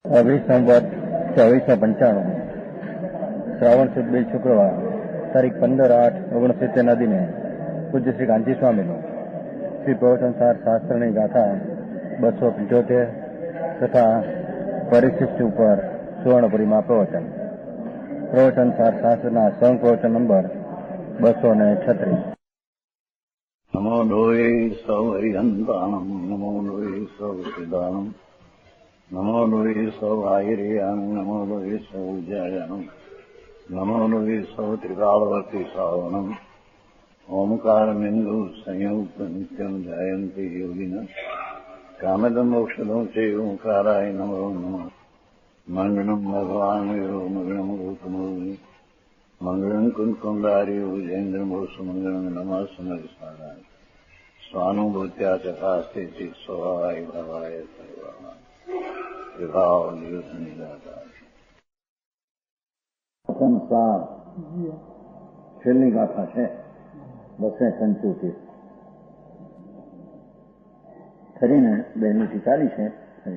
સંવત 2495 શ્રાવણ સુદ 2 શુક્રવાર તારીખ 15/8/69 દિને પૂજ્ય શ્રી કાંચી સ્વામીનું શ્રી પ્રવચનસાર શાસ્ત્રની ગાથા 275 તથા પરિશિષ્ટ ઉપર સુવર્ણપુરીમાં પ્રવચનસાર શાસ્ત્રના સંઘ પ્રવચન નંબર 236. નમો લોહે સૌ હરિહંતાણમ નમો લોહે સૌ સિદ્ધાણમ નમો લોહે સૌ આયર્યાન નમો લોહે સૌ જયાનમ નમો લોહે સૌ ત્રિકાળવર્તી શ્રાવણમ ઓમકાર બિંદુ સંયુક્ત નિત્યમ જયંતી યોગિન કામદમ મોક્ષદમ છે ઓંકારાય નમો નમઃ મંગળમ ભગવાન વિરો મંગળમ રૂપમોહિ મંગળમ કુંકુંડાર્યો જૈન્દ્રમોષ મંગળમ નમઃ સમર્ષાય સ્વાનુભૂત્યા ચકાસ્તે ચિત સ્વભાવાય ભાવાય સર્વાય વિભાવ નિયુદ્ધની દાતા સંસાર છેલ્લી ગાથા છે 275 ખરીને 241 છે.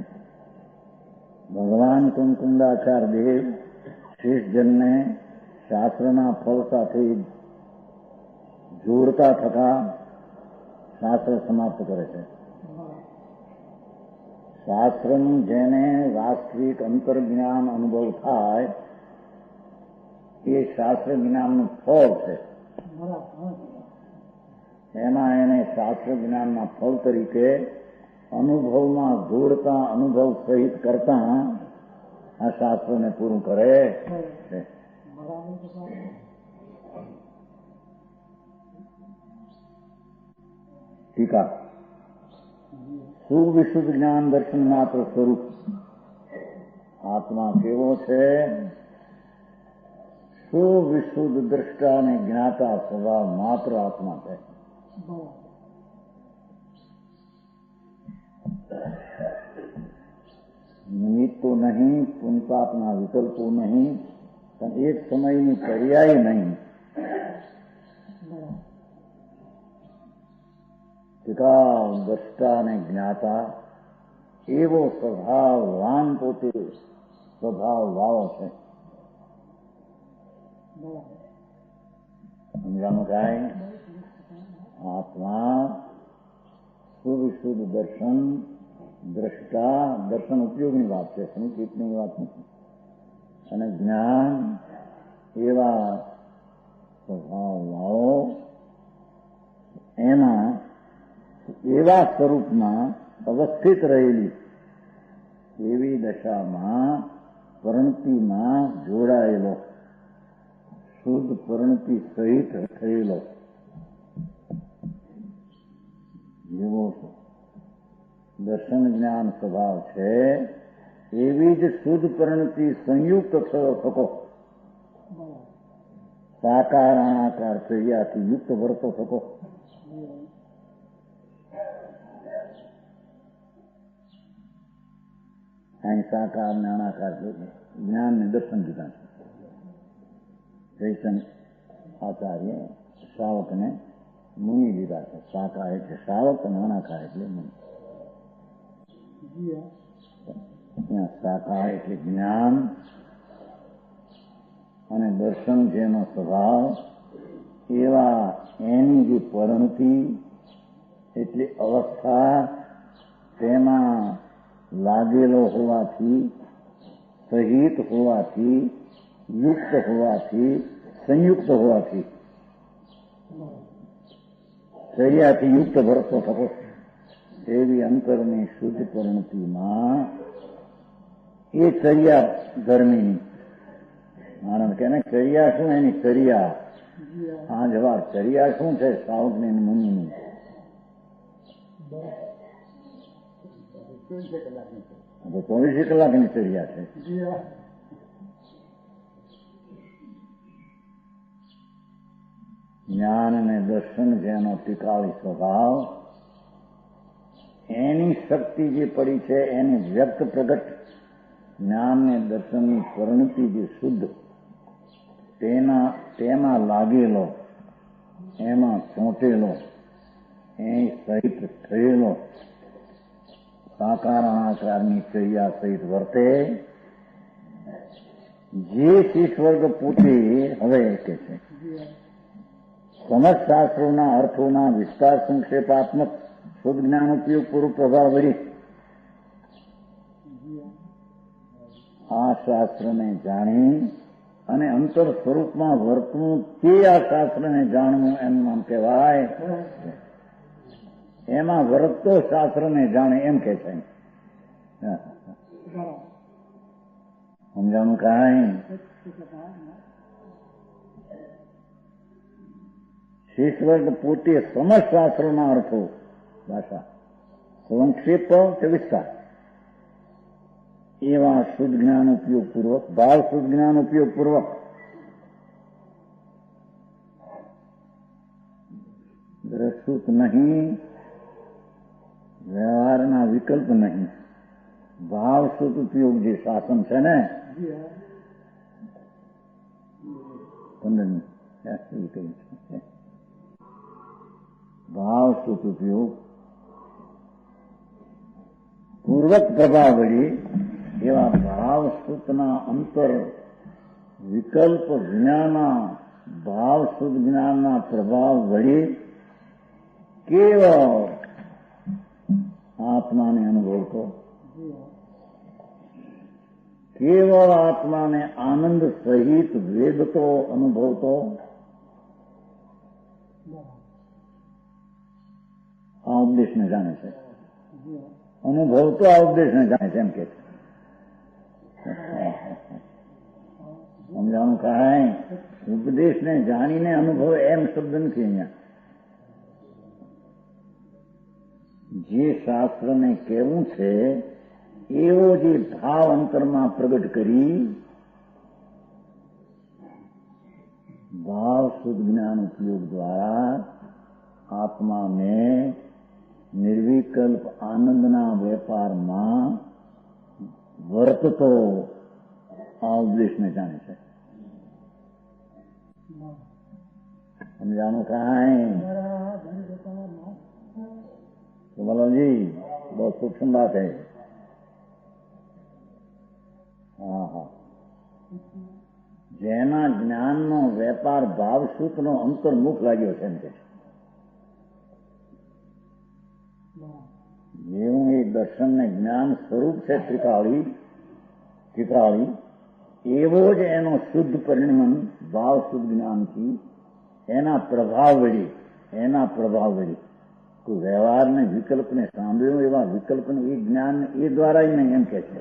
ભગવાન કુંકુંદાચાર દેવ શેષજનને શાસ્ત્રના ફળ સાથે જોડતા થતા શાસ્ત્ર સમાપ્ત કરે છે. શાસ્ત્રનું જેને વાસ્તવિક અંતર્જ્ઞાન અનુભવ થાય એ શાસ્ત્ર જ્ઞાનનું ફળ છે. એમાં એને શાસ્ત્ર જ્ઞાનના ફળ તરીકે અનુભવમાં જોડતા અનુભવ સહિત કરતા આ શાસ્ત્રને પૂરું કરે છે. ટીકા સુવિશુદ્ધ જ્ઞાન દર્શન માત્ર સ્વરૂપ આત્મા કેવો છે? સુવિશુદ્ધ દ્રષ્ટા અને જ્ઞાતા સ્વભાવ માત્ર આત્મા છે. નિમિત્તો નહીં, પુનપાપના વિકલ્પો નહીં, પણ એક સમયની પર્યાય નહીં. દ્રષ્ટા અને જ્ઞાતા એવો સ્વભાવવાન પોતે સ્વભાવ વાળો છે. સમજાનું કાંઈ? આત્મા સુવિશુદ્ધ દર્શન દ્રષ્ટા, દર્શન ઉપયોગની વાત છે, સંકિતની વાત નથી, અને જ્ઞાન એવા સ્વભાવ વાળો એના એવા સ્વરૂપમાં અવસ્થિત રહેલી એવી દશામાં પરિણતિમાં જોડાયેલો, શુદ્ધ પરિણતિ સહિત થયેલો જેવો દર્શન જ્ઞાન સ્વભાવ છે એવી જ શુદ્ધ પરિણતિ સંયુક્ત થયો થકો સાકાર અણાકાર ક્રિયાથી યુક્ત વર્તો થકો. અહીં સાકાર ને અણાકાર જ્ઞાન ને દર્શન દીધા છે. જયસન આચાર્ય શ્રાવકને મુનિ દીધા છે. સાકાર એટલે શ્રાવક અને અણાકાર એટલે મુનિ. ત્યાં સાકાર એટલે જ્ઞાન અને દર્શન જેનો સ્વભાવ એવા એની જે પરિણતિ એટલે અવસ્થા તેમાં લાગેલો હોવાથી, સહિત હોવાથી, યુક્ત હોવાથી, સંયુક્ત હોવાથી ચર્યાથી યુક્ત ભરતો થતો એવી અંતરની શુદ્ધ પરિણતિમાં એ ચર્યા ધર્મીની આનંદ કે ચર્યા શું? એની ચર્યા આ જવાબ. ચર્યા શું છે? શ્રાવકની મુનિની 24 કલાકની ચર્યા છે. જ્ઞાન અને દર્શન જેનો ટીકાળી સ્વભાવ, એની શક્તિ જે પડી છે એની વ્યક્ત પ્રગટ જ્ઞાન ને દર્શનની પરિણતિ જે શુદ્ધ તેમાં લાગેલો, એમાં ચોંટેલો, એ સહિત થયેલો સાકાર અનાકારની ક્રિયા સહિત વર્તે, જે શિષ્વર્ગ પોતે હવે કે છે સમસ્ત શાસ્ત્રોના અર્થોના વિસ્તાર સંક્ષેપાત્મક શુદ્ધ જ્ઞાન ઉપયોગપૂર્વક પ્રભાવ વળી આ શાસ્ત્રને જાણી અને અંતર સ્વરૂપમાં વર્તવું તે આ શાસ્ત્રને જાણવું એમ નામ કહેવાય. એમાં વર્તતો શાસ્ત્રને જાણે એમ કે છે. સમજાણું કાંઈ? શિષ્વર્ગ પોતે સમસ્ત શાસ્ત્રોના અર્થો ભાષા સંક્ષેપ કે વિસ્તાર એવા શુદ્ધ જ્ઞાન ઉપયોગપૂર્વક ભાવ શુદ્ધ જ્ઞાન ઉપયોગપૂર્વક દ્રષ્ટુત નહીં, વ્યવહારના વિકલ્પ નહીં, ભાવ શુદ્ધ ઉપયોગ જે શાસન છે ને 15 ભાવ શુદ્ધ ઉપયોગ પૂર્વક પ્રભાવ વળી એવા ભાવ શુદ્ધના અંતર વિકલ્પ જ્ઞાના ભાવ શુદ્ધ જ્ઞાનના પ્રભાવ વળી કેવળ આત્માને અનુભવતો, કેવળ આત્માને આનંદ સહિત વેદતો અનુભવતો આ ઉપદેશને જાણે છે. અનુભવતો આ ઉપદેશને જાણે છે એમ કે છે. સમજાણું કાંઈ? ઉપદેશને જાણીને અનુભવ એમ શબ્દ નથી અહીંયા. જે શાસ્ત્રને કહેવું છે એવો જે ભાવ અંતરમાં પ્રગટ કરી ભાવ શુદ્ધ જ્ઞાન ઉપયોગ દ્વારા આત્માને નિર્વિકલ્પ આનંદના વેપારમાં વર્તતો આ ઉપદેશને જાણે છે. સમજાણું કાંઈ? तो बोलो जी बहुत सूक्ष्म बात है. हाँ हाँ, જેના જ્ઞાનનો વેપાર ભાવસૂતનો અંતર્મુખ લાગ્યો છે એમ કે જેવું એ દર્શનને જ્ઞાન સ્વરૂપ છે ત્રિકાળી એવો જ એનો શુદ્ધ પરિણમન ભાવ શુદ્ધ જ્ઞાનથી એના પ્રભાવ વળી કોઈ વ્યવહારને વિકલ્પને સાંભળ્યું એવા વિકલ્પને એ જ્ઞાન એ દ્વારા નહીં એમ કે છે.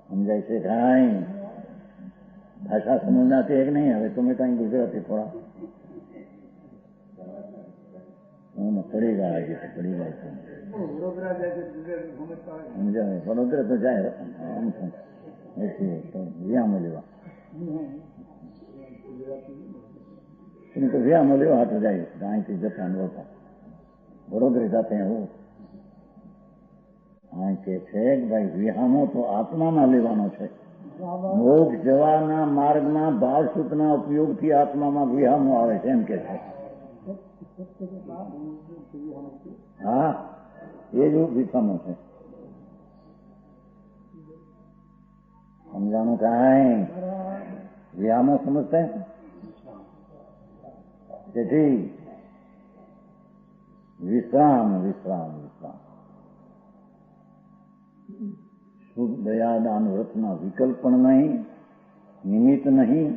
સમજાય છે કાંઈ? ભાષા સમજનાથી એક નહીં. હવે તમે કઈ ગુજરાતી થોડા પડી ગયા છે સમજાવે. વડોદરા તો જાય વ્યામો લેવા तो व्याम ले हाथ जाए गाय की जता होता बड़ोदरी जाते हैं वो આ કે છે કે ભાઈ વિહામો તો આત્મામાં લેવાનો છે. મોક્ષ જવાના માર્ગમાં ભાવ સૂત્રના ઉપયોગથી આત્મામાં વિહામો આવે છે એમ કે છે. હા, એ જ વિહામો છે. સમજાણું કાંઈ? વિહામો સમજતા તેથી વિશ્રામ શુદ્ધ દયાદાન વ્રતના વિકલ્પ પણ નહીં, નિમિત્ત નહીં,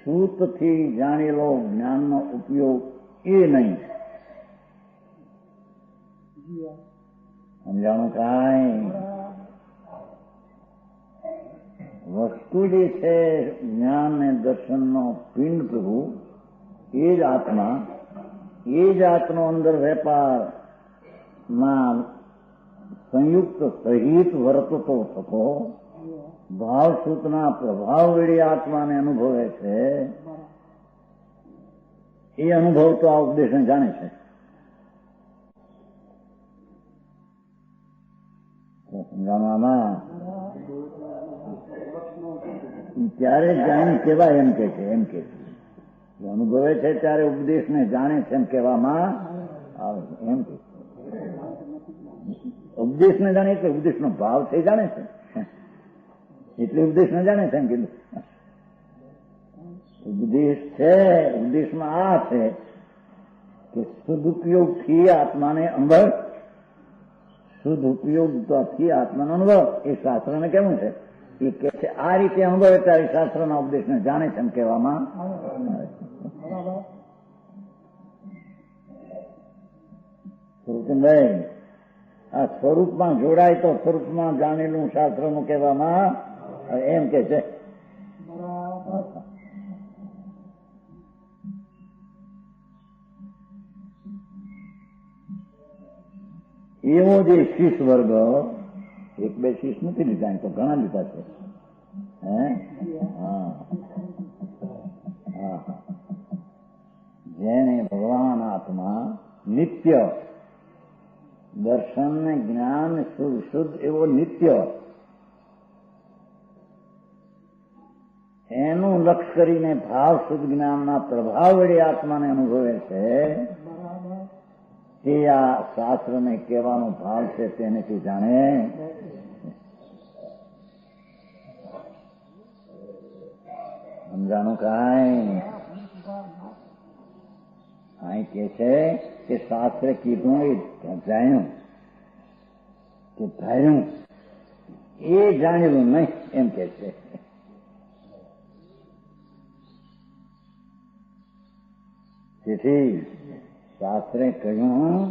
સૂતથી જાણેલો જ્ઞાનનો ઉપયોગ એ નહીં. સમજાણું કાંઈ? વસ્તુ જે છે જ્ઞાન ને દર્શનનો પિંડ પ્રભુ એ જ આત્મા અંદર વેપારમાં સંયુક્ત સહિત વર્તતો થતો ભાવ સૂતના પ્રભાવ વળી આત્માને અનુભવે છે. એ અનુભવ તો આ ઉપદેશને જાણે છે. સમજાવવામાં ત્યારે જાણી કેવાય એમ કે છે. અનુભવે છે ત્યારે ઉપદેશને જાણે છે એમ કહેવામાં આવે છે. એમ ઉપદેશને જાણે એટલે ઉપદેશનો ભાવ છે જાણે છે એટલે ઉપદેશને જાણે છે એમ કીધું. ઉપદેશ છે, ઉપદેશમાં આ છે કે સદુપયોગથી આત્માને અનુભવ, સદુપયોગથી આત્માનો અનુભવ એ શાસ્ત્રને કેવું છે? એ કે છે આ રીતે અનુભવે ત્યારે શાસ્ત્રના ઉપદેશને જાણે છે એમ કહેવામાં આવે છે. ભાઈ આ સ્વરૂપમાં જોડાય તો સ્વરૂપમાં જાણેલું શાસ્ત્રનું કહેવામાં એમ કે છે. એવો જે શિષ્ય વર્ગ, એક બે શિષ્ય નથી લીધા, તો ઘણા લીધા છે. જેને ભગવાન આત્મા નિત્ય દર્શન જ્ઞાન શુદ્ધ એવો નિત્ય એનું લક્ષ કરીને ભાવ શુદ્ધ જ્ઞાનના પ્રભાવ વડે આત્માને અનુભવે છે તે આ શાસ્ત્રને કહેવાનો ભાવ છે તેનેથી જાણે. સમજાણું કાંઈ? અહીં કે છે કે શાસ્ત્રે કીધું એ જાણ્યું કે ધાર્યું એ જાણેલું નહીં એમ કે છે. તેથી શાસ્ત્રે કહ્યું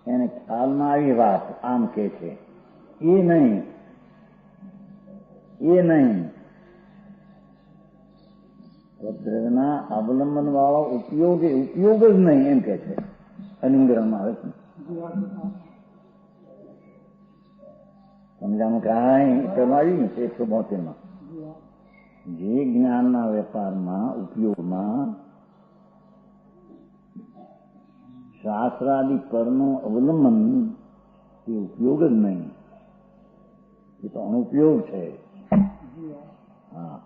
એને ખ્યાલમાં આવી વાત આમ કે છે એ નહીં, એ નહીં. દ્રવ્યના અવલંબન વાળો ઉપયોગ જ નહીં એમ કે છે. અનુગ્રહમાં આવે છે. સમજાનું કાંઈ કરવાયું છે 172 જે જ્ઞાનના વેપારમાં ઉપયોગમાં શાસ્ત્રાદિ પરનું અવલંબન એ ઉપયોગ જ નહીં, એ તો અનુપયોગ છે. હા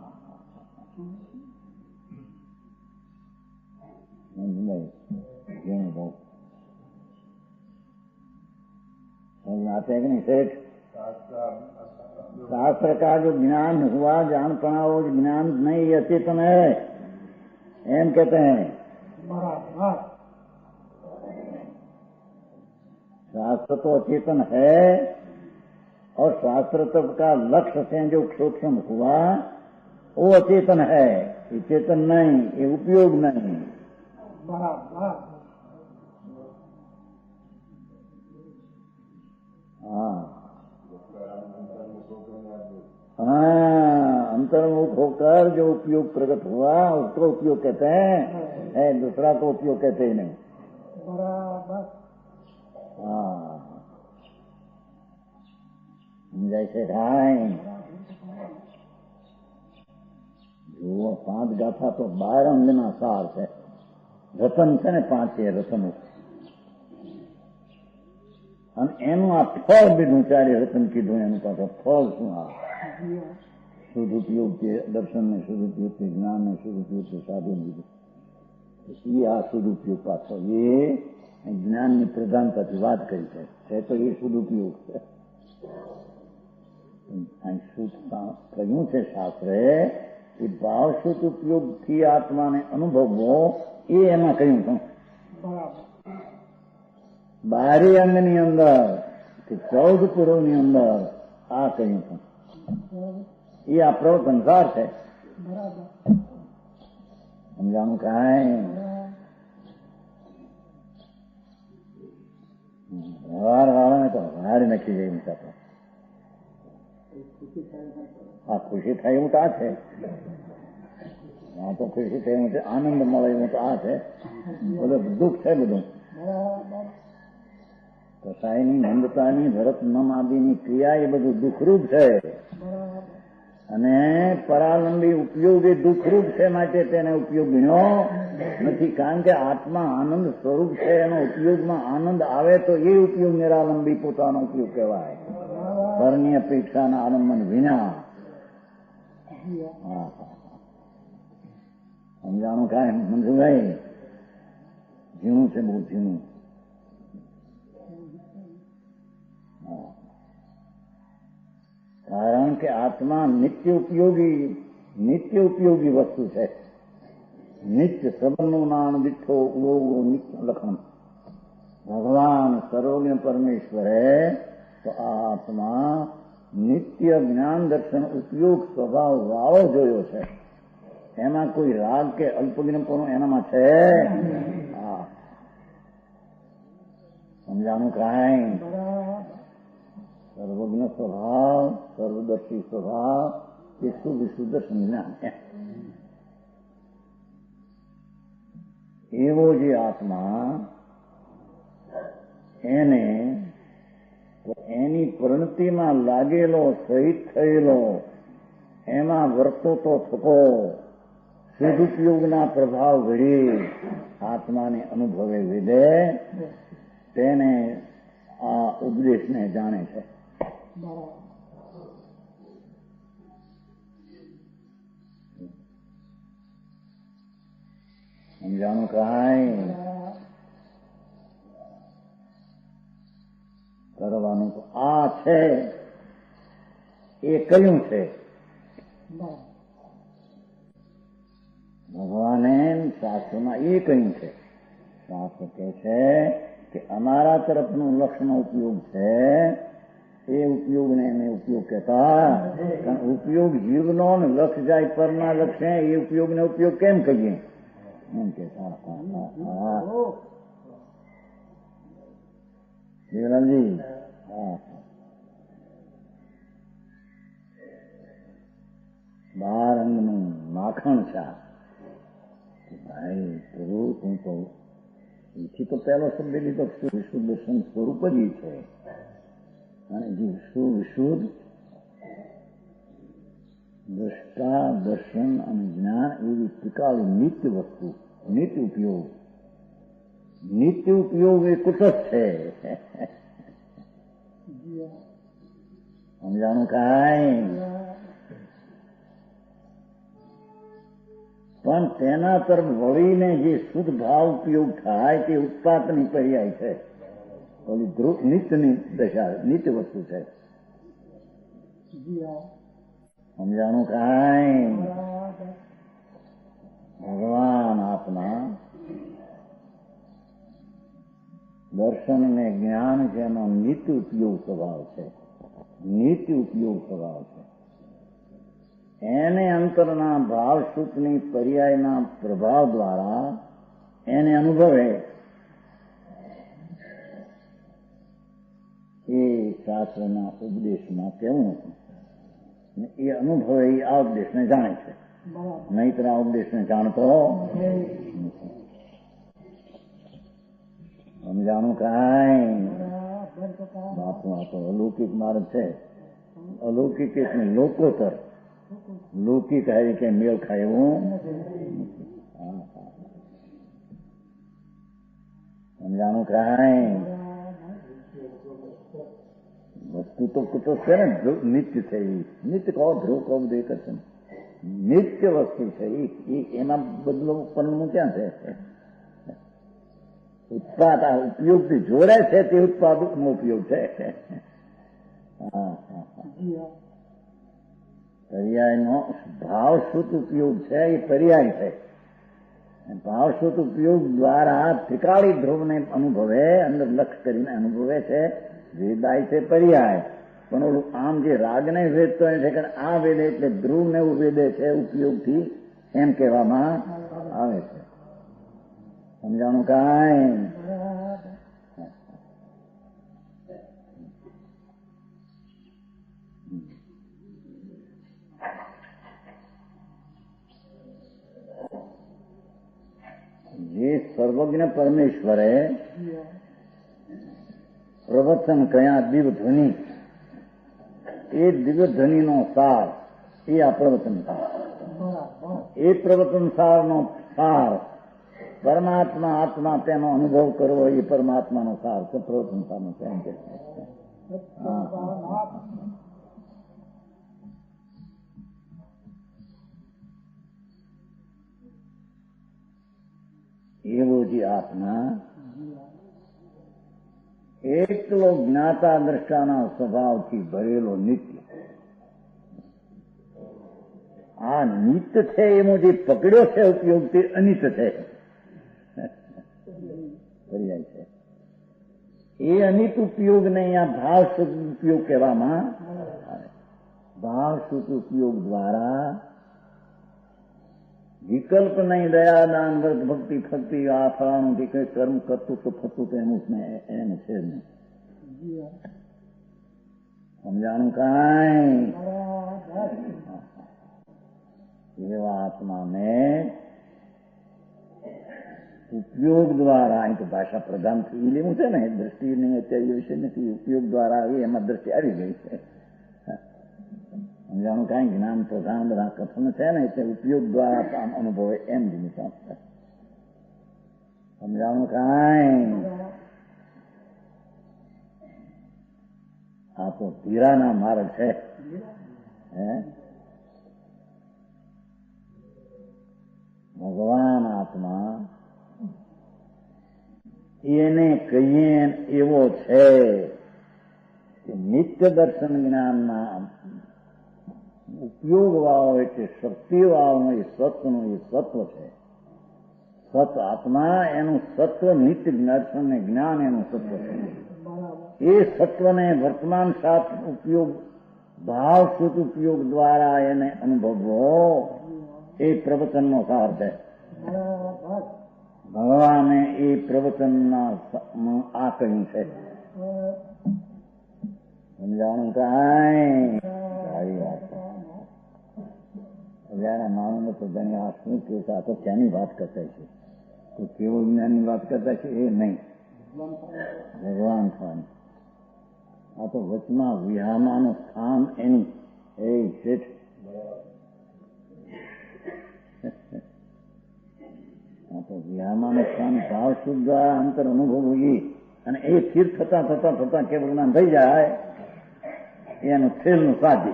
आते हैं कि नहीं सेठ? शास्त्र का जो ज्ञान हुआ जानपना वो ज्ञान नहीं अचेतन है एम कहते हैं. शास्त्र तो अचेतन है और शास्त्र तब का लक्ष्य से जो सूक्ष्म हुआ वो अचेतन है, ये चेतन नहीं, ये उपयोग नहीं. अंतर्मुख होकर जो उपयोग प्रकट हुआ उसको उपयोग कहते हैं, दूसरा को उपयोग कहते ही नहीं. जैसे ढाई जो 5 गाथा तो 12 अंगना सार है. રતન છે ને 5 એ રતન અને એનું આ ફળ બીજું 4 રતન કીધું. એનું પાછું ફળ શું? આ શુદ્ધ ઉપયોગ છે, દર્શનને શુદ્ધ ઉપયોગ છે, જ્ઞાનને શુદ્ધ ઉપયોગ છે, સાધુ બીજું એ આ શુદ્ધ ઉપયોગ પાછો એ જ્ઞાનની પ્રધાનતાથી વાત કરી છે તો એ શુદ્ધ ઉપયોગ છે. શુદ્ધ કહ્યું છે શાસ્ત્રે એ ભાવ શુદ્ધ ઉપયોગથી આત્માને અનુભવવો એ એમાં કહ્યું છું. બારી અંગની અંદર કે 14 પુરોની અંદર આ કહ્યું છું. એ આપણો સંસાર છે. સમજાણું કાંઈ? વ્યવહાર વાળાને તો હાર નક્કી જઈ શકતો. આ ખુશી થાય એવું તો આ છે. આ તો ખુશી થાય એવું છે, આનંદ મળે એવું તો આ છે. બધું દુઃખ છે બધું. કસાયની મંદતાની ભરત નમ આદિની ક્રિયા એ બધું દુઃખરૂપ છે અને પરાલંબી ઉપયોગ એ દુઃખરૂપ છે. માટે તેને ઉપયોગ ગણ્યો નથી. કારણ કે આત્મા આનંદ સ્વરૂપ છે. એનો ઉપયોગમાં આનંદ આવે તો એ ઉપયોગ નિરાલંબી પોતાનો ઉપયોગ કહેવાય. પરની અપેક્ષાના આલંબન વિના. સમજાણું કાંઈ મંજુભાઈ? ઝીણું છે, બહુ ઝીણું. કારણ કે આત્મા નિત્ય ઉપયોગી વસ્તુ છે. નિત્ય સબરનું નામ દીઠો ઉવો નિત્ય લખણ. ભગવાન સર્વજ્ઞ પરમેશ્વરે તો આ આત્મા નિત્ય જ્ઞાન દર્શન ઉપયોગ સ્વભાવ વાળો જોયો છે. એમાં કોઈ રાગ કે અલ્પજ્ઞપણું એનામાં છે? હા, સમજાણું કાંઈ? સર્વજ્ઞ સ્વભાવ, સર્વદર્શી સ્વભાવ એ શુદ્ધ સંજ્ઞાન. એવો જે આત્મા એને એની પરિણતિમાં લાગેલો, શહીદ થયેલો, એમાં વર્તો તો થતો સદુપયોગના પ્રભાવ ઘડી આત્માને અનુભવે વિદે તેને આ ઉપદેશને જાણે છે. સમજાણું કાંઈ? કરવાનું તો આ છે એ કયું છે? ભગવાને શાસ્ત્રમાં એ કહ્યું છે. શાસ્ત્ર કહે છે કે અમારા તરફનું લક્ષનો ઉપયોગ છે એ ઉપયોગને એને ઉપયોગ કહેતા. કારણ ઉપયોગ જીવનો ને લક્ષ જાય પરના લક્ષે એ ઉપયોગને ઉપયોગ કેમ કહીએ એમ કહેતા. શિવરામજી, બાર અંગનું માખણ છે. ભાઈ પ્રભુ તું તો એથી તો પહેલો શબ્દ લીધો વિશુદ્ધ દર્શન સ્વરૂપ જ છે. અને જે વિશુદ્ધ દ્રષ્ટા દર્શન અને જ્ઞાન એવી ત્રિકાળી નિત્ય વસ્તુ, નિત્ય ઉપયોગ એ કુટસ્થ છે. સમજાણું કાંઈ? પણ તેના તરફ વળીને જે શુદ્ધ ભાવ ઉપયોગ થાય તે ઉત્પાદની પર્યાય છે. ઓલી ધ્રુવ નિત્યની દશા, નિત્ય વસ્તુ છે. સમજાણું કાંઈ? ભગવાન આત્મા દર્શન ને જ્ઞાન જેનો નિત્ય ઉપયોગ સ્વભાવ છે, નિત્ય ઉપયોગ સ્વભાવ છે. એને અંતરના ભાવ સુખની પર્યાયના પ્રભાવ દ્વારા એને અનુભવે એ શાસ્ત્રના ઉપદેશમાં કેવું હતું. એ અનુભવે એ આ ઉપદેશને જાણે છે. નહીતર આ ઉપદેશને જાણતો સમજાણું કાંઈ? બાપુ આ તો અલૌકિક માર્ગ છે. અલૌકિક એટલે લોકોતર. લૌકિક હારી કે મેળ ખાય એવું સમજાણું કાંઈ? વસ્તુ તો કુટુંબ છે ને, નિત્ય છે. નિત્ય કહો, ધ્રુવ કહો, બધું એક જ છે. નિત્ય વસ્તુ છે. એના બદલો ઉત્પન્નનું ક્યાં છે? ઉત્પાદ આ ઉપયોગથી જોડે છે તે ઉત્પાદકનો ઉપયોગ છે. પર્યાયનો ભાવશુદ્ધ ઉપયોગ છે એ પર્યાય છે. ભાવશુદ્ધ ઉપયોગ દ્વારા ત્રિકાળી ધ્રુવને અનુભવે, અંદર લક્ષ કરીને અનુભવે છે. વેદાય છે પર્યાય. પણ ઓલું આમ જે રાગને વેદતો છે કે આ વેદે એટલે ધ્રુવને એવું વેદે છે ઉપયોગથી એમ કહેવામાં આવે છે. સમજાણું કાંઈ? જે સર્વજ્ઞ પરમેશ્વરે પ્રવચન કયા દિવ્યધ્વનિ, એ દિવ્યધ્વનિનો સાર એ આ પ્રવચન સાર. એ પ્રવચન સારનો સાર પરમાત્મા આત્મા તેનો અનુભવ કરવો એ પરમાત્માનો સાર છે. પ્રવચન સારનો છે એમ કે એવો જે આત્મા એકલો જ્ઞાતા દ્રષ્ટાના સ્વભાવથી ભરેલો નિત્ય. આ નિત્ય છે એનો જે પકડ્યો છે ઉપયોગ તે અનિત્ય છે. પર્યાય છે. એ અનિત ઉપયોગને અહીંયા ભાવ શુદ્ધ ઉપયોગ કહેવામાં આવે. ભાવ શુદ્ધ ઉપયોગ દ્વારા વિકલ્પ નહીં, દયા દાન વ્રત ભક્તિ ભક્તિ આ ફળાનું જે કઈ કર્મ કરતું તો થતું તો એનું એને છે જ નહીં. સમજાણું કાંઈ? એવા આત્માને ઉપયોગ દ્વારા, અહીં તો ભાષા પ્રધાન થઈ લેવું છે ને, દ્રષ્ટિ નહીં અત્યારે એ વિશે નથી, ઉપયોગ દ્વારા આવી એમાં દ્રષ્ટિ આવી ગઈ છે. સમજાણું કાંઈ? જ્ઞાન પ્રધાન બધા કથન છે ને એટલે ઉપયોગ દ્વારા કામ અનુભવે એમ જ નિશાન છે. સમજાણું કાંઈ? આ તો ધીરાના માર્ગ છે. ભગવાન આત્મા એને કહીએ એવો છે કે નિત્ય દર્શન જ્ઞાનના ઉપયોગ વાળો એટલે શક્તિ વાળો એ સત્વનું એ સત્વ છે. સત આત્મા એનું સત્વ નિત્ય દર્શન ને જ્ઞાન એનું સત્વ છે. એ સત્વને વર્તમાન સાથ ઉપયોગ ભાવ શુદ્ધ ઉપયોગ દ્વારા એને અનુભવવો એ પ્રવચનનો સાર છે. ભગવાને એ પ્રવચનના આ કહ્યું છે. સમજાણું કાંઈ? સારી વાત છે. જયારે માનવ તો જાણે આ શું કે આ તો ક્યાંની વાત કરતા છે, તો કેવો જ્ઞાનની વાત કરતા છે એ નહીં, ભગવાન થવાની. આ તો વચમાં વિહામાનું સ્થાન એનું એ શેઠ તો વિહામાનું સ્થાન ભાવ શુદ્ધ અંતર અનુભવવું અને એ સ્થિર થતા થતા થતા કેવળ જ્ઞાન થઈ જાય એનું છેલ્લું સાધ્ય.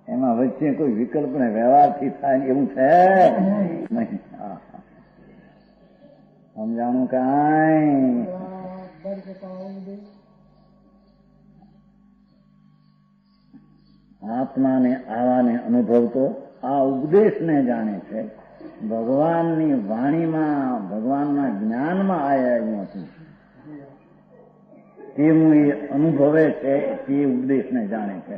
એમાં વચ્ચે કોઈ વિકલ્પ ને વ્યવહારથી થાય એવું છે નહીં. સમજાણું કાંઈ? આત્માને આવાને અનુભવતો આ ઉપદેશને જાણે છે. ભગવાનની વાણીમાં ભગવાનના જ્ઞાનમાં આવ્યા નથી તેવું એ અનુભવે છે તે ઉપદેશને જાણે છે.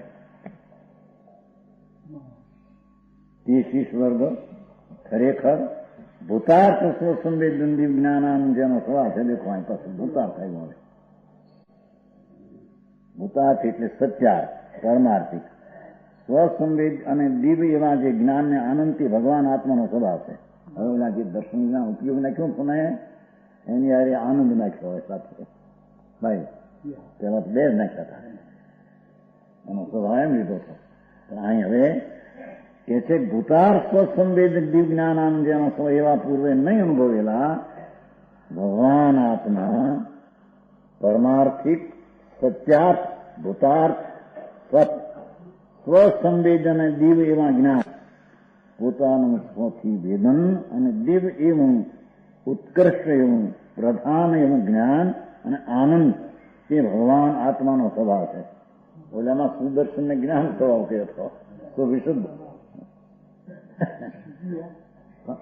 તે શિષ્ય વર્ગ ખરેખર ભૂતાર્થ સ્વસંવેદન દિવ જ્ઞાનાનું જેનો સવાલ છે. દેખો અહીં પાસે ભૂતાર્થ આવ્યો હોય. ભૂતાર્થ એટલે સત્યાર્થ, પરમાર્થિક. સ્વસંવેદ અને દિવ્ય એવા જે જ્ઞાનને આનંદથી ભગવાન આત્માનો સ્વભાવ છે. હવે ઓલા જે દર્શનના ઉપયોગ નાખ્યો પુનઃ એની યારે આનંદ નાખ્યો હોય સાથે. ભાઈ પેલા બે જ નાખ્યા હતા, એનો સ્વભાવ એમ લીધો હતો. પણ અહીં હવે કે છે ભૂતાર સ્વસંવેદ દિવ્ય જ્ઞાન આનંદ જેનો સ્વ એવા પૂર્વે નહીં અનુભવેલા ભગવાન આત્મા પરમાર્થિક સત્યાર્થ ભૂતાર્થ સત સ્વસંવેદન દિવ્ય એવા જ્ઞાન પોતાનું સ્વથી વેદન અને દિવ્ય એવું ઉત્કર્ષ એવું પ્રધાન એવું જ્ઞાન અને આનંદ તે ભગવાન આત્માનો સ્વભાવ છે. ઓલામાં સુદર્શન ને જ્ઞાન સ્વભાવ કહેતો તો વિશુદ્ધ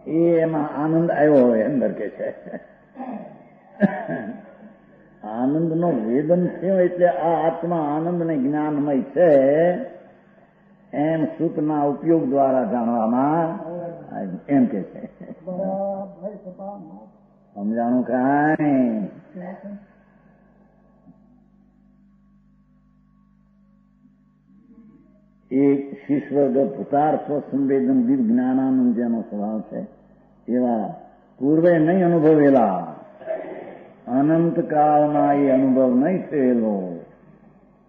એ એમાં આનંદ આવ્યો હોય અંદર કે છે. આનંદનો વેદન થયો એટલે આ આત્મા આનંદ ને જ્ઞાનમય છે એમ સૂતના ઉપયોગ દ્વારા જાણવામાં એમ કે છે. સમજાણું કાંઈ? એક શિષ્વર્ગ ભૂતાર સ્વસંવેદન દિવ્ય જ્ઞાનાનંદ જેનો સ્વભાવ છે એવા પૂર્વે નહીં અનુભવેલા અનંત કાળમાં એ અનુભવ નહીં થયેલો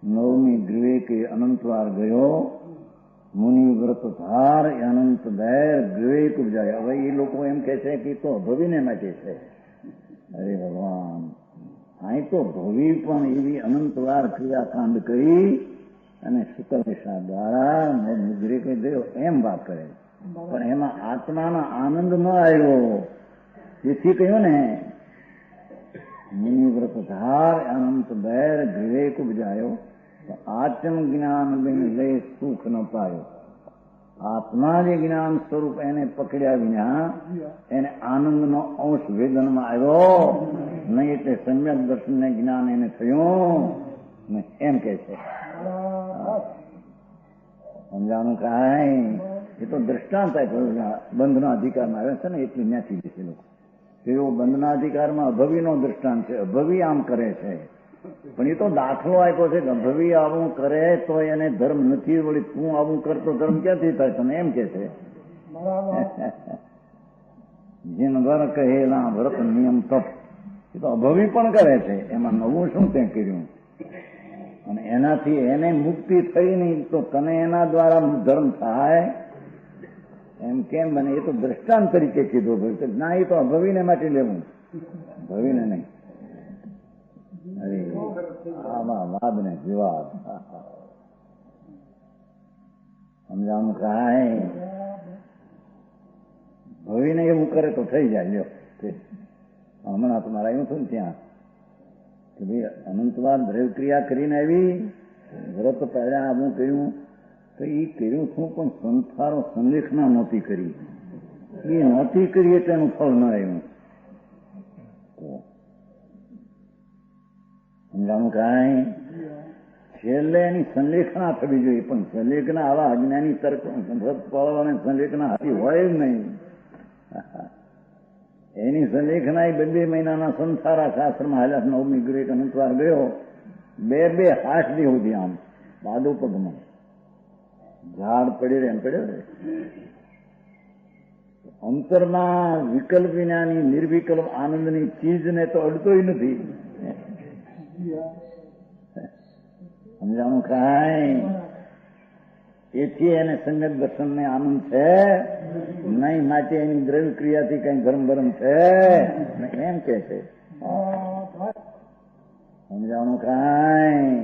નવમી વિવેકે અનંતવાર ગયો મુનિ વ્રત ધાર અનંત દૈર વિવેક ઉપજાય. હવે એ લોકો એમ કે છે કે તો ભવીને માટે છે. અરે ભગવાન, અહીં તો ભવી પણ એવી અનંતવાર ક્રિયાકાંડ કરી અને શુક્લનિશા દ્વારા મુદ્રિક થયો એમ વાત કરે. પણ એમાં આત્માના આનંદ ન આવ્યો તેથી કહ્યું ને મુનિવ્રત ધાર અનંત બેર વિવેક ઉપજાયો આત્મ જ્ઞાન બિન લે સુખ ન પાયો. આત્મા જે જ્ઞાન સ્વરૂપ એને પકડ્યા વિના એને આનંદનો અંશ વેદનમાં આવ્યો નહીં, એટલે સમ્યક દર્શનને જ્ઞાન એને થયું એમ કે છે. સમજાણું કાંઈ એ તો દ્રષ્ટાંત બંધના અધિકારમાં આવે છે ને એટલી ન્યાથી દેશે લોકો. તેઓ બંધના અધિકારમાં અભવીનો દ્રષ્ટાંત છે. અભવી આમ કરે છે, પણ એ તો દાખલો આપ્યો છે કે અભવી આવું કરે તો એને ધર્મ નથી, વળી તું આવું કરતો ધર્મ ક્યાંથી થાય તને એમ કે છે. જીન વર કહેલા વ્રત નિયમ તપ એ તો અભવી પણ કરે છે, એમાં નવું શું તે કર્યું અને એનાથી એને મુક્તિ થઈ નહીં તો તને એના દ્વારા ધર્મ થાય એમ કેમ બને? એ તો દ્રષ્ટાંત તરીકે કીધું ના, એ તો અભવીને માટે લેવું, ભવીને નહીં. અરે આમાં વાદ ને વિવાદ સમજાવવાનું કાંઈ ભવીને એવું કરે તો થઈ જાય. લ્યો હમણાં તમારા એવું થયું ને ત્યાં કે ભાઈ અનંતવાર દ્રવ્ય ક્રિયા કરીને આવી, વ્રત પહેલા આવું કર્યું તો એ કર્યું શું પણ સંસારો સંલેખના નહોતી કરી, એ નહોતી કરી એટલે એનું ફળ ન આવ્યું. સમજાવું કાંઈ છેલ્લે એની સંલેખના થવી જોઈએ, પણ સંલેખના આવા અજ્ઞાની તર્ક અને સંલેખના હતી હોય જ નહીં. એની સંલેખના 2 મહિનાના સંસારા શાસ્ત્રમાં હાલ્યા. 9મી ગ્રેટ અનંતવાર ગયો, 2 હાથ દી સુધી આમ પાદો પગમાં ઝાડ પડી રહે એમ પડ્યો રે. અંતરમાં વિકલ્પ વિનાની નિર્વિકલ્પ આનંદની ચીજને તો અડતોય નથી. સમજાણું કાંઈ? એથી એને સમ્યક દર્શનને આનંદ છે નહીં, માટે એની દ્રવ્ય ક્રિયાથી કઈ ધર્મ ભરમ છે એમ કે છે. સમજાણું કાંઈ?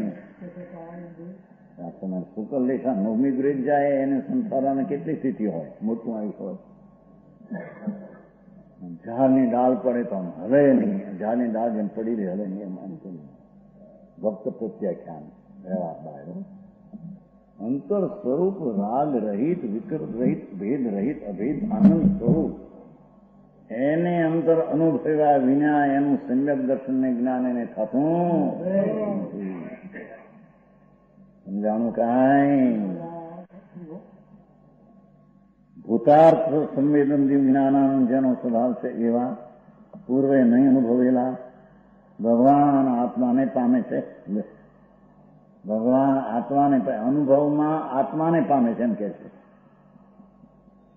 તમારે શુકલ લેખા 9મી ગ્રેડ જાય એને સંસારાને કેટલી સ્થિતિ હોય, મોટું આયુષ હોય. ઝાડની ડાળ પડે તો હલે નહીં, ઝાડની ડાળ જેમ પડી રહી હલે નહીં એમ ભક્ત પ્રત્યાખ્યાન રહેવા બાયો. અંતર સ્વરૂપ રાગ રહિત, વિકલ્પ રહિત, ભેદ રહિત, અભેદ આનંદ સ્વરૂપ એને અંતર અનુભવ્યા વિના એનું સમ્યક દર્શનને જ્ઞાન એને થતું. સમજાણું કાંઈ? ભૂતાર્થ સંવેદન જ્ઞાનાનંદ જેનો સ્વભાવ છે એવા પૂર્વે નહીં અનુભવેલા ભગવાન આત્માને પામે છે. ભગવાન આત્માને અનુભવમાં આત્માને પામે છે એમ કે છે.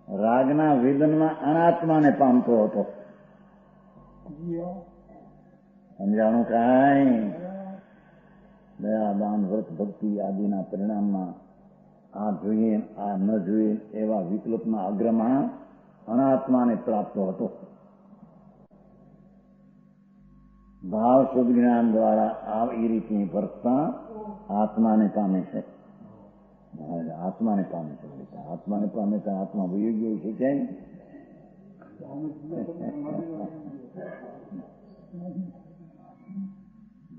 રાગના વેદનમાં અનાત્માને પામતો હતો. સમજાણું કાંઈ? દયા દાન વ્રત ભક્તિ આદિના પરિણામમાં આ જોઈએ આ ન જોઈએ એવા વિકલ્પના અગ્રમાં અનાત્માને પ્રાપ્ત હતો. ભાવ શુદ્ધ જ્ઞાન દ્વારા આ એ રીતની વર્તતા આત્માને પામે છે. આત્માને પામે છે. આત્માને પામે તો આત્મા વહી ગયો છે ક્યાંય?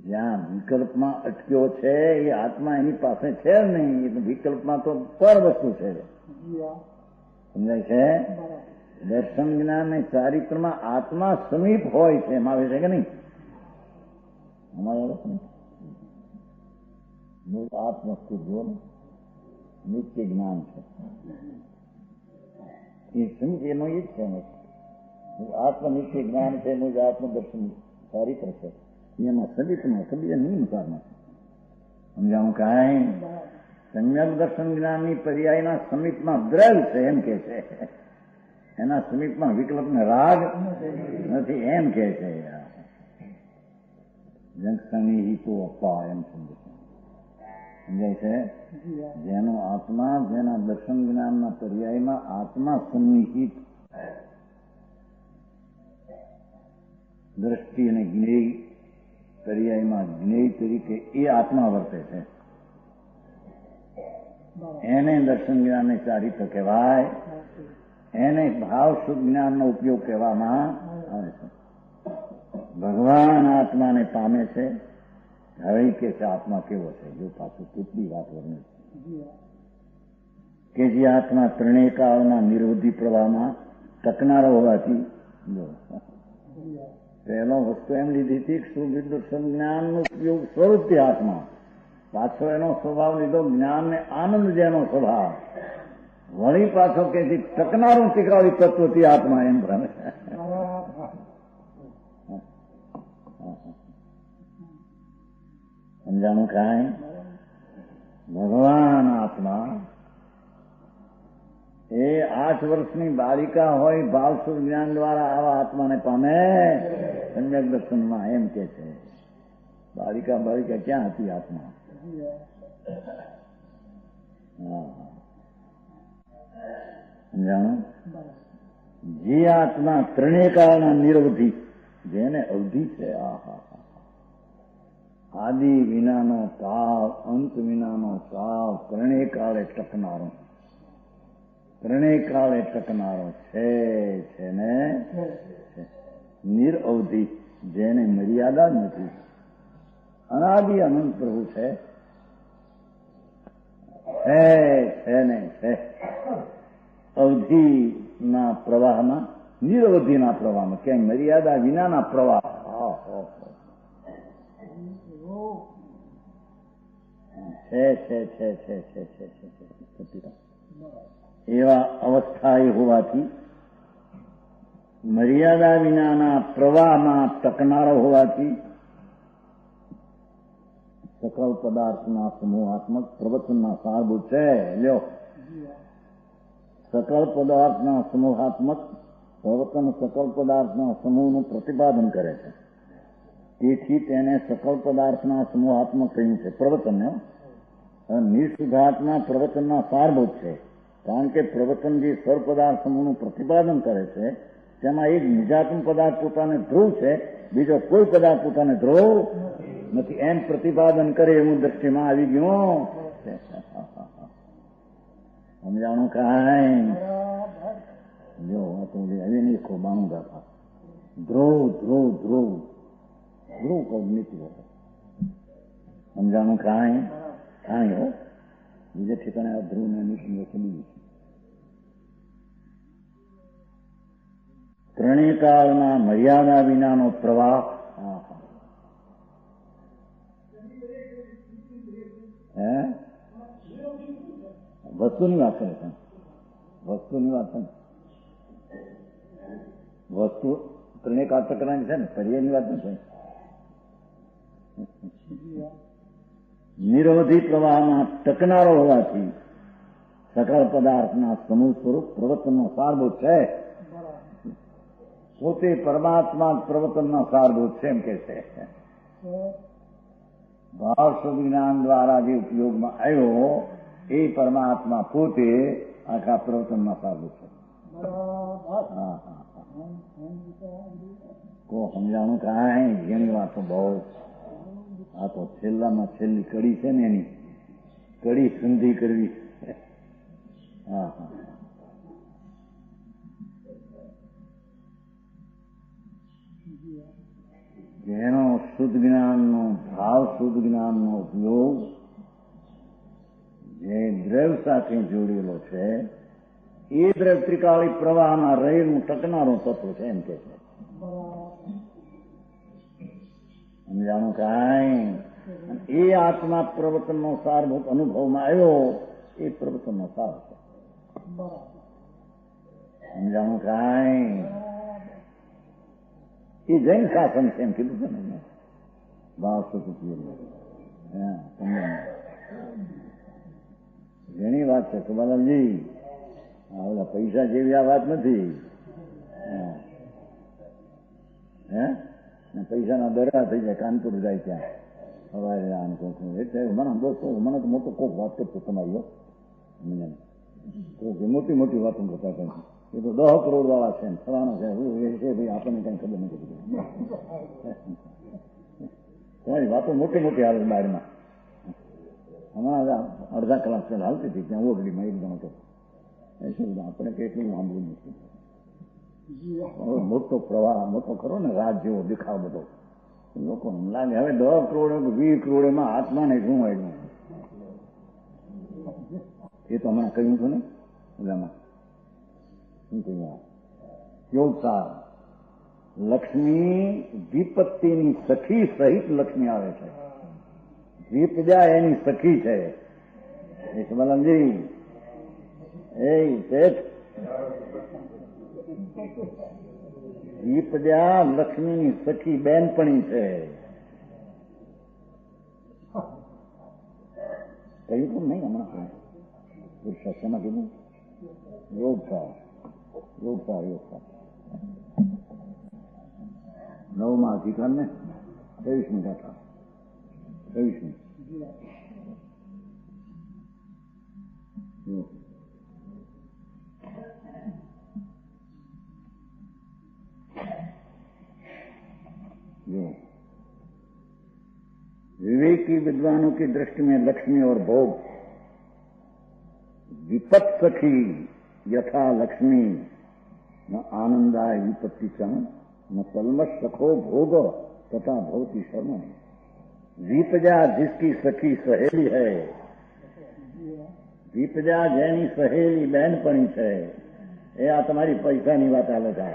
જ્યાં વિકલ્પમાં અટક્યો છે એ આત્મા એની પાસે છે જ નહીં. વિકલ્પમાં તો પર વસ્તુ છે. સમજાય છે? દર્શન જ્ઞાન ને ચારિત્રમાં આત્મા સમીપ હોય છે એમ આવે છે કે નહીં? અમારે આત્મસ્તુ જો નિત્ય જ્ઞાન છે એ સમીપ એનો એ જ છે. આત્મ નિત્ય જ્ઞાન છે એનું જ આત્મદર્શન ચારિત્ર છે. એમાં સદીપમાં સદી નિયમકારમાં સમજાવું કાંઈ? સમ્યક દર્શન જ્ઞાનની પર્યાયના સમીપમાં દ્રવ્ય છે એમ કે છે. એના સમીપમાં વિકલ્પને રાગ નથી એમ કે છે. જંકસની હિતો અપા એમ સમજાય છે. જેનો આત્મા જેના દર્શન જ્ઞાનના પર્યાયમાં આત્મા સન્નિહિત દ્રષ્ટિ અને જ્ઞેય પર્યાયમાં જ્ઞેય તરીકે એ આત્મા વર્તે છે. એને દર્શન જ્ઞાનને ચારિત્ર કહેવાય. એને ભાવ શુદ્ધ જ્ઞાનનો ઉપયોગ કહેવામાં આવે છે. ભગવાન આત્માને પામે છે. હવે કે છે આત્મા કેવો છે? જો પાછું કેટલી વાત વર્ણન કે જે આત્મા ત્રણેય કાળના નિરોધી પ્રવાહમાં ટકનારો હોવાથી, જો પહેલો વસ્તુ એમ લીધી હતી સુવિદર્શન જ્ઞાનનો ઉપયોગ સ્વરૂપથી આત્મા, પાછો એનો સ્વભાવ લીધો જ્ઞાનને આનંદ જેનો સ્વભાવ, વળી પાછો કે ટકનારું ટીકાવી તત્વથી આત્મા એમ ભ્રમે. સમજાણું કાંઈ? ભગવાન આત્મા એ 8 વર્ષની બાલિકા હોય ભાવસુર જ્ઞાન દ્વારા આવા આત્માને પામે. સમ્યક દર્શનમાં એમ કે છે બાલિકા ક્યાં હતી આત્મા? સમજાણું? જે આત્મા ત્રણેય કાળના નિરવધિ, જેને અવધિ છે, આદિ વિનાનો કાળ, અંત વિનાનો કાળ, ત્રણેય કાળે ટકનારો, ત્રણેય કાળે ટકનારો છે ને નિરઅવધિ, જેને મર્યાદા નથી, અનાદિ અનંત પ્રભુ છે ને છે. અવધિના પ્રવાહમાં, નિરવધિના પ્રવાહમાં, ક્યાંય મર્યાદા વિનાના પ્રવાહ છે. એવા અવસ્થા એ હોવાથી, મર્યાદા વિનાના પ્રવાહમાં ટકનારો હોવાથી, સકલ પદાર્થના સમૂહાત્મક પ્રવચનના સારભૂત છે. લ્યો, સકલ પદાર્થના સમૂહાત્મક પ્રવચન સકલ પદાર્થના સમૂહનું પ્રતિપાદન કરે છે. તેથી તેને સકલ પદાર્થના સમૂહાત્મક કહ્યું છે પ્રવચન. નિઃશુદ્ધાત્મા પ્રવચનના સારભૂત છે. કારણ કે પ્રવચન જે સર્વ પદાર્થ સમૂહનું પ્રતિપાદન કરે છે તેમાં એક નિજાત્મ પદાર્થ પોતાને ધ્રુવ છે, બીજો કોઈ પદાર્થ પોતાને ધ્રુવ નથી, એમ પ્રતિપાદન કરે એવું દ્રષ્ટિમાં આવી ગયું. સમજાણું કાંઈ? જો તો હવે નહીં ખોબાણું ગાતા ધ્રુવ ધ્રુવ ધ્રુવ ધ્રુવ કોગ્નિટિવ. સમજાણું કાંઈ? કાંઈ હો બીજે ઠેકાણે આ ધ્રુવ ને નીતિ ચલી. ત્રણેય કાળના મર્યાદા વિનાનો પ્રવાહ. વસ્તુની વાત કરે છે, વસ્તુની વાત છે. વસ્તુ ત્રણેય કાળ ટકરાની છે ને, પર્યાયની વાત નથી. નિરવધિ પ્રવાહમાં ટકનારો હોવાથી સકળ પદાર્થના સમૂહ સ્વરૂપ પ્રવચનનો સારભૂત છે. પોતે પરમાત્મા પ્રવચનનો સારભૂત છે એમ કે છે. ભાવ જ્ઞાન દ્વારા જે ઉપયોગમાં આવ્યો એ પરમાત્મા પોતે આખા પ્રવચનનો સારભૂત છે. કો સમજાણું કાંઈ? ઘણી વાતો બહુ. આ તો છેલ્લામાં છેલ્લી કડી છે ને, એની કડી સંધિ કરવી. જેનો શુદ્ધ જ્ઞાનનો, ભાવ શુદ્ધ જ્ઞાનનો ઉપયોગ જે દ્રવ સાથે જોડેલો છે એ દ્રવ ત્રિકાળી પ્રવાહમાં રહેલું ટકનારું તત્વ છે એમ કે છે. સમજાણું કાંઈ? એ આત્મા પ્રવચનનો સારભૂત અનુભવમાં આવ્યો એ પ્રવચનનો સાર છે. સમજાણું કાંઈ? એ જૈન શાસન છે એમ કીધું છે ને. ભાવ ઘણી વાત છે સુબાલાલજી. ઓલા પૈસા જેવી આ વાત નથી. પૈસાના દરા થઈ જાય, કાનપુર જાય ત્યાં સવારે આમ કોકનું. એટલે મને દોસ્તો મને તો મોટો કોક વાત કરતો તમારી મોટી મોટી વાતો કરતા કઈ. એ તો 10 કરોડ વાળા છે, ફલાણા છે, ભાઈ આપણને કઈ ખબર નથી પડતી. તમારી વાતો મોટી મોટી હાલ બારમાં. હમણાં અડધા કલાક પહેલા હાલતી હતી ત્યાં ઓગડીમાં એક જણો તો આપણે કેટલું સાંભળ્યું નથી. મોટો પ્રવાહ, મોટો ખરો ને રાત જેવો દેખાવ બધો, લોકો લાગે હવે 10 કરોડ 20 કરોડ એમાં આત્માને શું આવ્યું? એ તો હમણાં કહ્યું હતું ને ઓલામાં શું કહ્યું? યોગસાર લક્ષ્મી વિપત્તિની સખી સહિત લક્ષ્મી આવે છે. વિપજા એની સખી છે. સમજી એ શેઠ, વિપજા લક્ષ્મીની સખી બેનપણી છે. કહ્યું પણ નહીં હમણાં પુરુષાર્થમાં કીધું. યોગસાર યોગસાર યોગસાર 9મા અધિકાર ને 23મી ગાથા 23મી. विवेकी विद्वानों की दृष्टि में लक्ष्मी और भोग विपत सखी यथा लक्ष्मी न आनंदाय विपत्ति च न कलमश सखो भोग तथा भवती शर्म. विपजा जिसकी सखी सहेली है, विपजा જેની સહેલી બહેનપણી છે, એ આ તમારી પૈસાની વાત હાલે છે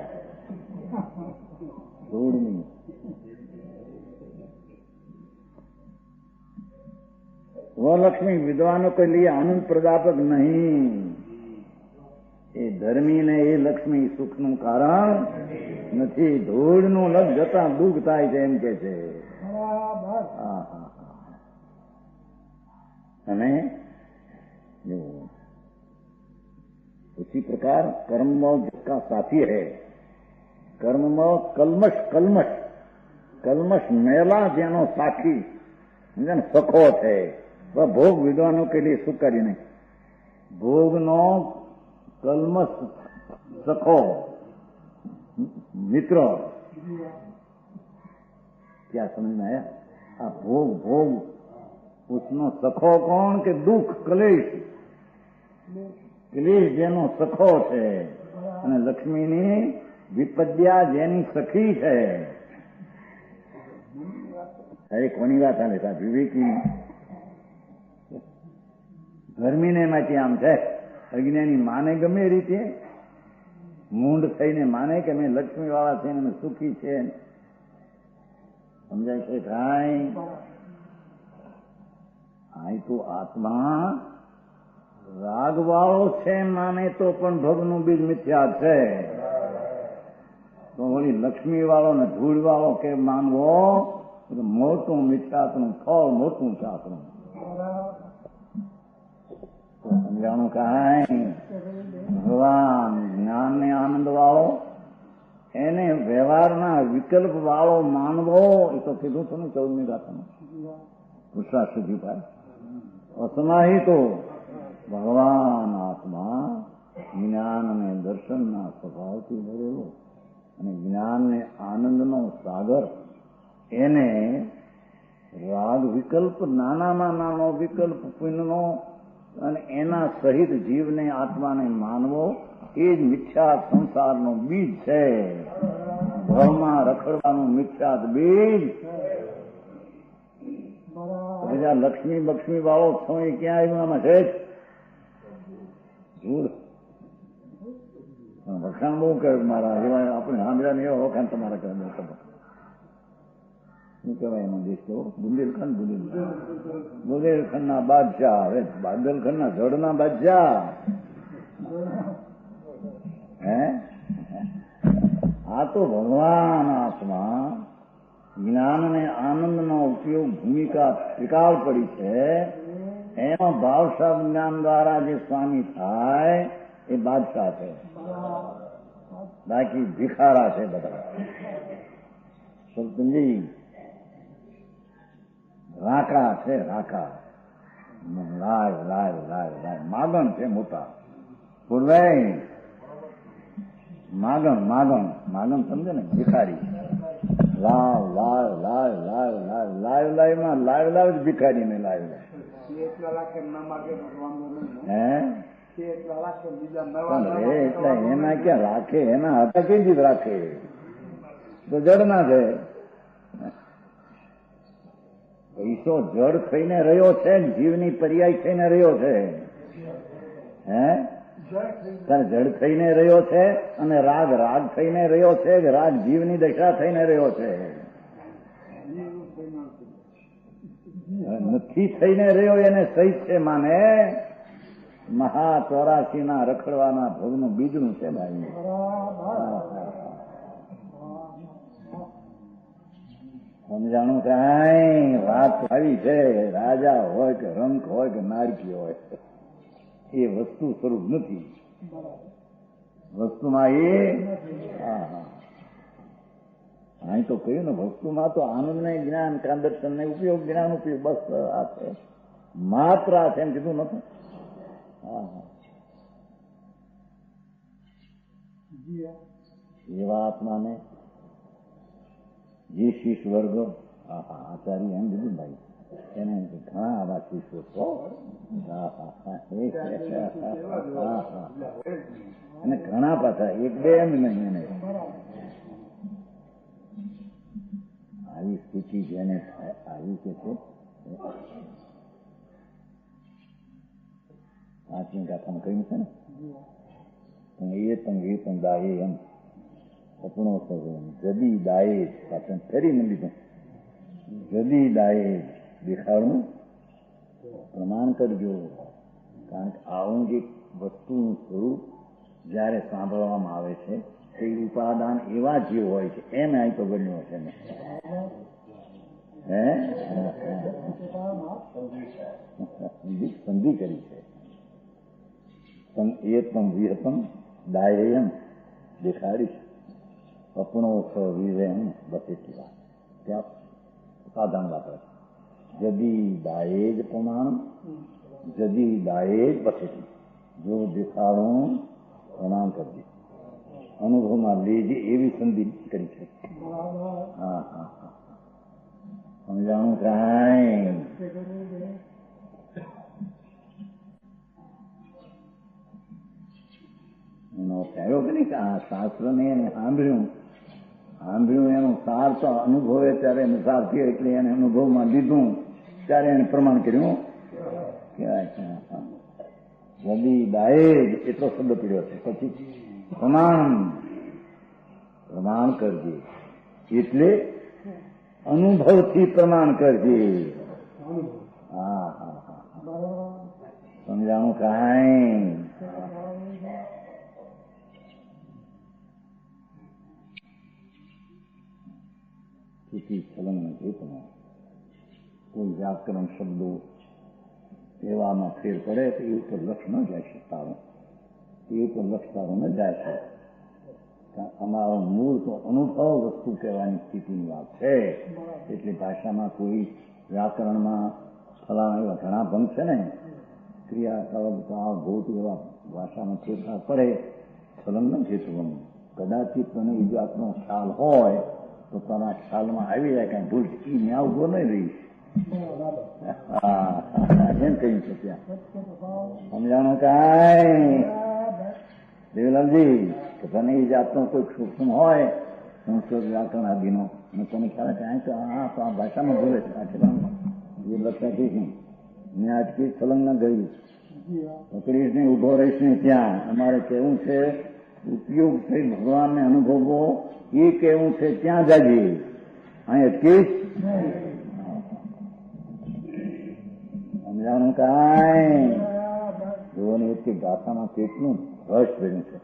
ધૂળની. वो लक्ष्मी विद्वानों के लिए आनंद प्रदापक नहीं, એ ધર્મીને એ લક્ષ્મી સુખનું કારણ નથી. ધૂળનું લગ જતા દુઃખ થાય છે એમ કે છે. અને उसी प्रकार कर्म जिसका साथी है, कर्म कलमश कलमश कलमश मेला જેનો સાથી સમજે ને સખો છે, वह भोग विद्वानों के लिए सुखकारी नहीं. भोगनो कलमश सखो मित्र, क्या समझ में आया? आ भोग भोग उसनो सखो कौन के दुख क्लेश, ક્લેશ જેનો સખો છે અને લક્ષ્મીની વિપદ્યા જેની સખી છે. અરે કોની વાત હાલે સાહેબ? વિવેકી ધર્મીને માંથી આમ છે, અજ્ઞાની માને ગમે એ રીતે, મૂંઢ થઈને માને કે મેં લક્ષ્મી વાળા છે ને સુખી છે. સમજાય છે ભાઈ? આ તો આત્મા રાગવાળો છે માને તો પણ ભગનું બીજ મિથ્યા છે. તો ઓલી લક્ષ્મી વાળો ને ધૂળ વાળો કે માનવો મોટું મિથ્યાતનું ફળ, મોટું શાસ્ત્રનું. સમજાણું કાંઈ? ભગવાન જ્ઞાન ને આનંદ વાળો, એને વ્યવહારના વિકલ્પ વાળો માનવો, એ તો કીધું હતું ને 14મી ગાથામાં પુરુષાર્થ સુધી પાય અસમાહિતો ભગવાન આત્મા જ્ઞાન અને દર્શનના સ્વભાવથી ભરેલો અને જ્ઞાન ને આનંદનો સાગર, એને રાગ વિકલ્પ, નાનામાં નાનો વિકલ્પ પુણ્યનો અને એના સહિત જીવને આત્માને માનવો એ જ મિથ્યા સંસારનો બીજ છે. ભવમાં રખડવાનું મિથ્યાત બીજ. બીજા લક્ષ્મી બક્ષ્મી વાળો છો એ ક્યાં આવ્યું આમાં છે? વખાણ બહુ કહ્યું મારા એવા, આપણે સાંભળ્યા ને એવા વખાણ તમારા કહે. શું કહેવાય એનો દેશ કેવો? બુંદેલખંડ. બુંદેલખંડના બાદશાહ. હવે બુંદેલખંડના જળના બાદશાહ હે? આ તો ભગવાન આત્મા જ્ઞાન અને આનંદનો ઉપયોગ ભૂમિકા ત્રિકાળ પડી છે. એમાં ભાવસાદ જ્ઞાન દ્વારા જે સ્વામી થાય એ બાદશાહ છે, બાકી ભિખારા છે બધા. સમજી? રાકા છે, રાકા. લાય લાય લાય લાય માગણ છે મોટા. પૂર્વાઈ માગણ માગણ માગણ સમજે ને? ભિખારી. લાવ લાવ લાવ લાવ લાવ લાવ લાવમાં લાવ લાવ જ ભિખારી ને લાવ લાવ. હે એટલે એના ક્યાં રાખે, એના હતા કેવી રાખે, તો જડ ના છે. પૈસો જડ થઈને રહ્યો છે, જીવની પર્યાય થઈને રહ્યો છે. હે જડ થઈને રહ્યો છે અને રાગ રાગ થઈને રહ્યો છે, રાગ જીવની દશા થઈને રહ્યો છે. નથી થઈને રહ્યો એને સહિત છે માને. મહા 84 ના રખડવાના ભોગનું બીજનું છે ભાઈ. સમજાણું કઈ વાત આવી છે. રાજા હોય કે રંક હોય કે નારકી હોય, એ વસ્તુ સ્વરૂપ નથી. વસ્તુમાં એ અહીં તો કહ્યું ને, વસ્તુમાં તો આનંદ ને જ્ઞાન કા દર્શન ને ઉપયોગ, જ્ઞાન ઉપયોગ, બસ આ છે માત્ર. આ છે એમ કીધું નથી. એવા આત્માને જે શિષ્ય વર્ગ, આચાર્ય એમ કીધું ભાઈ, એને ઘણા આવા શિષ્યો તો અને ઘણા પાછા, એક બે એમ નહીં. એને આવી સ્થિતિ જેને આવી કે છે, પાંચમી ગાથામાં કહ્યું છે ને, એ તંગ દાયે એમ અપણો જદી દાયે પાછળ ફેરી ન લીધું. જદી દાયે દેખાડનું પ્રમાણ કરજો. કારણ કે આવું જે વસ્તુનું સ્વરૂપ જયારે સાંભળવામાં આવે છે, તે ઉપાદાન એવા જીવ હોય છે, એમ અહીં તો ગણ્યો છે ને. સંધિ કરી છે. એતમ વિહતમ દાયેયમ દેખાડીશ. અપણો વિવેમ બસ એટલી વાત. ત્યાં સાધારણ વાપરે. જદી દાયે જ પ્રમાણ, જદી દાયે જ બસેટી. જો દેખાડું પ્રમાણ કરજે, અનુભવમાં લેજે, એવી સંધિ કરી છે. સમજાણું કાંઈ? એનો કહેવો કે નહીં કે આ શાસ્ત્રને એને સાંભળ્યું એનો સાર તો અનુભવે ત્યારે સાર થયો, એટલે એને અનુભવમાં લીધું ત્યારે એને પ્રમાણ કર્યું. કહેવાય જદી દાયેજ એટલો શબ્દ પીડ્યો છે. પછી પ્રમાણ કરજે, એટલે અનુભવથી પ્રમાણ કરજે. સમજાણું કાંઈ? છલંગ નથી. કોઈ વ્યાકરણ શબ્દો એવામાં ફેર પડે તો એ ઉપર લક્ષ ન જાય છે તારું, એ ઉપર લક્ષ તારું ન જાય છે. અમારો મૂળ તો અનુભવ વસ્તુ કહેવાની સ્થિતિની વાત છે. એટલે ભાષામાં કોઈ વ્યાકરણમાં ફલાણા એવા ઘણા ભંગ છે ને, ક્રિયા કલબ ભૂત એવા ભાષામાં ફેરફાર પડે, છલંગ નથી થતું. કદાચિત તને એ જાતનો ખ્યાલ હોય તો તમારા ખ્યાલમાં આવી જાય કઈ ભૂલ, એ ન્યા ઉભો નહીં રહીશ. એમ કહ્યું છે ત્યાં. સમજાણું કાંઈ દેવલાલજી? કે તને એ જાતનો કોઈ સૂક્ષ્મ હોય સંસ્કૃત વ્યાકરણ આદિનો, અને તને ખ્યાલ કાંઈ તો આ ભાષામાં ભૂલે છે, આ એ લખતા છે મેં આજથી છલંગ ના ગયું, પકડીશ નહીં, ઉભો રહીશ નહીં. ત્યાં અમારે કેવું છે, ઉપયોગ થઈ ભગવાનને અનુભવવો, એ કેવું છે ત્યાં જાજે, અહીં અટકીશ. સમજાણું કાંઈ? જોવાની વચ્ચે ગાથામાં કેટલું રસ ભર્યું છે,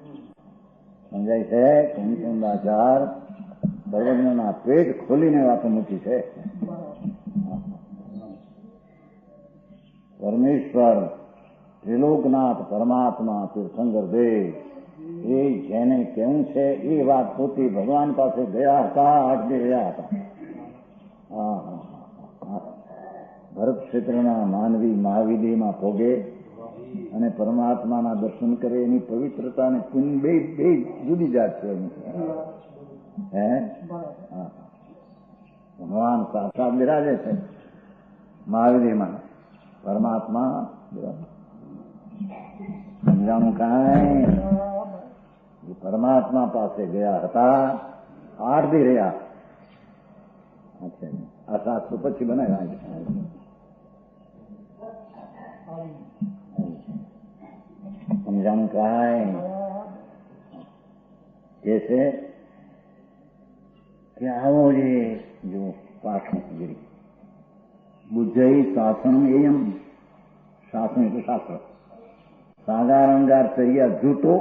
સમજાય છે? કુંદાચાર સર્વજ્ઞના પેટ ખોલીને વાતો મૂકી છે. પરમેશ્વર ત્રિલોકનાથ પરમાત્મા તીર્થંકર દેવ, એ જેને કેવું છે એ વાત પોતે ભગવાન પાસે ગયા હતા, અટકે ગયા હતા. ભરત ક્ષેત્રના માનવી મહાવિધિમાં ભોગે અને પરમાત્માના દર્શન કરે, એની પવિત્રતા અને પુણ્ય બે જુદી જાત છે. ભગવાન સાક્ષાત બિરાજે છે મહાવિધિમાં, પરમાત્મા સમજાણું કાંઈ? એ પરમાત્મા પાસે ગયા હતા, આરદી રહ્યા. આ શાસ્ત્ર પછી બનાવ્યા. સમજાણું કાંઈ? કે છે કે આવો જે જો પાઠગીરી બુદ્ધૈ શાસનમ એયમ. શાસન એટલે શાસ્ત્ર. સાગાર અંગાર તૈયાર જૂતો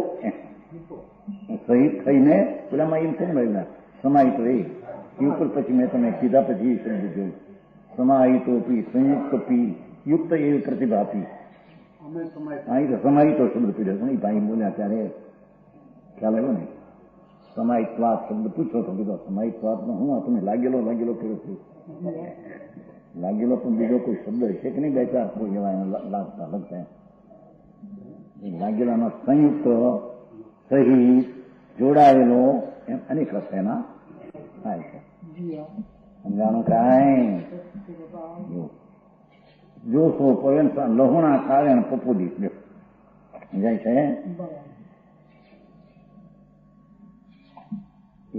સહિત થઈને પેલામાં એમ છે ને ભાઈ સમાહિત એ ઉપર પછી મેં તમે કીધા પછી એ શબ્દ જોયું. સમાહિતોપી સંયુક્ત પી યુક્ત એવી પ્રતિભા આપી. અહીં તો સમાહિતો શબ્દ પીડ્યો પણ એ ભાઈ બોલ્યા ત્યારે ખ્યાલ આવ્યો ને. સમાહિતવાદ શબ્દ પૂછો તો કીધો સમાહિતવાદમાં હું તમે લાગેલો કર્યો છે. લાગેલો પણ બીજો કોઈ શબ્દ છે કે નહીં? બે ચાર કોઈ એવા લાગતા લગતા લાગેલાનો સંયુક્ત સહિત જોડાયેલો એમ અનેક રસ્તે એના થાય છે. સમજાણું કાંઈ? જોશો પર્યંત લહુણા કારણ પપોદી સમજાય છે.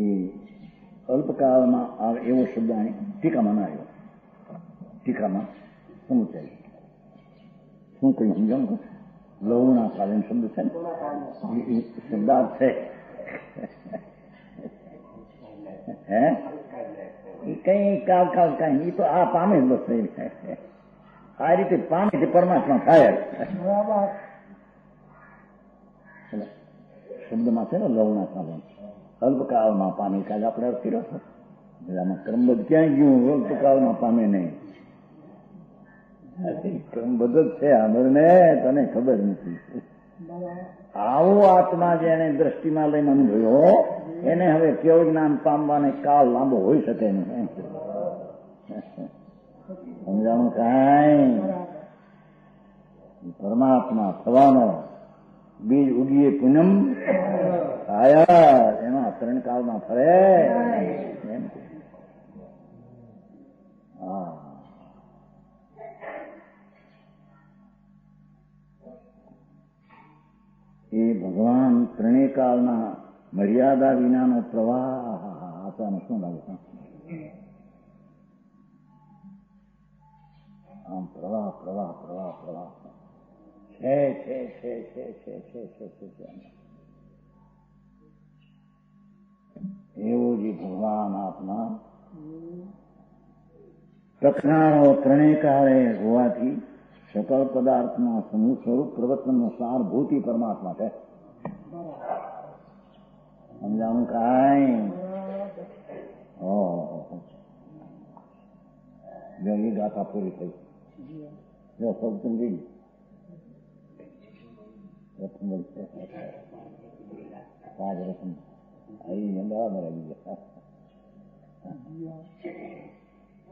એ અલ્પકાળમાં આવે એવો શબ્દ ટીકામાં ના આવ્યો. ટીકામાં સમુચય શું કહ્યું સમજાવું? લહુણા કાલીન શબ્દ છે ને એ શબ્દાર્થ છે. હે કઈ કાલ કઈ એ તો આ પામે જ બસ. આ રીતે પામે છે પરમાત્મા થાય. શબ્દમાં છે ને લહુણા કાલીન અલ્પકાળમાં પામે. કાલે આપણે અર્થ કર્યો છો. આમાં ક્રમબદ્ધ ક્યાંય ગયું? અલ્પકાળમાં પામે નહીં. ક્રમબદ્ધ જ છે આમરને, તને ખબર નથી. આવો આત્મા જેને દ્રષ્ટિમાં લઈને અનુભવ્યો એને હવે કેવું જ્ઞાન પામવાને કાળ લાંબો હોઈ શકે નહીં. સમજાણું કાંઈ? પરમાત્મા થવાનો બીજ ઉગીએ પૂનમ આયા એમાં ત્રણ કાળમાં ફરે એમ. હા એ ભગવાન ત્રણેય કાળના મર્યાદા વિનાનો પ્રવાહ. આપણને શું લાગે છે? આમ પ્રવાહ પ્રવાહ પ્રવાહ પ્રવાહ છે. એવો જે ભગવાન આપના પ્રજ્ઞાનો ત્રણેય કાળે હોવાથી સકળ પદાર્થના સમૂહ સ્વરૂપ પ્રવચનનો સારભૂતિ પરમાત્મા છે. સમજાણું કાંઈ? જો એ ગાથા પૂરી થઈ. જો સૌચંદી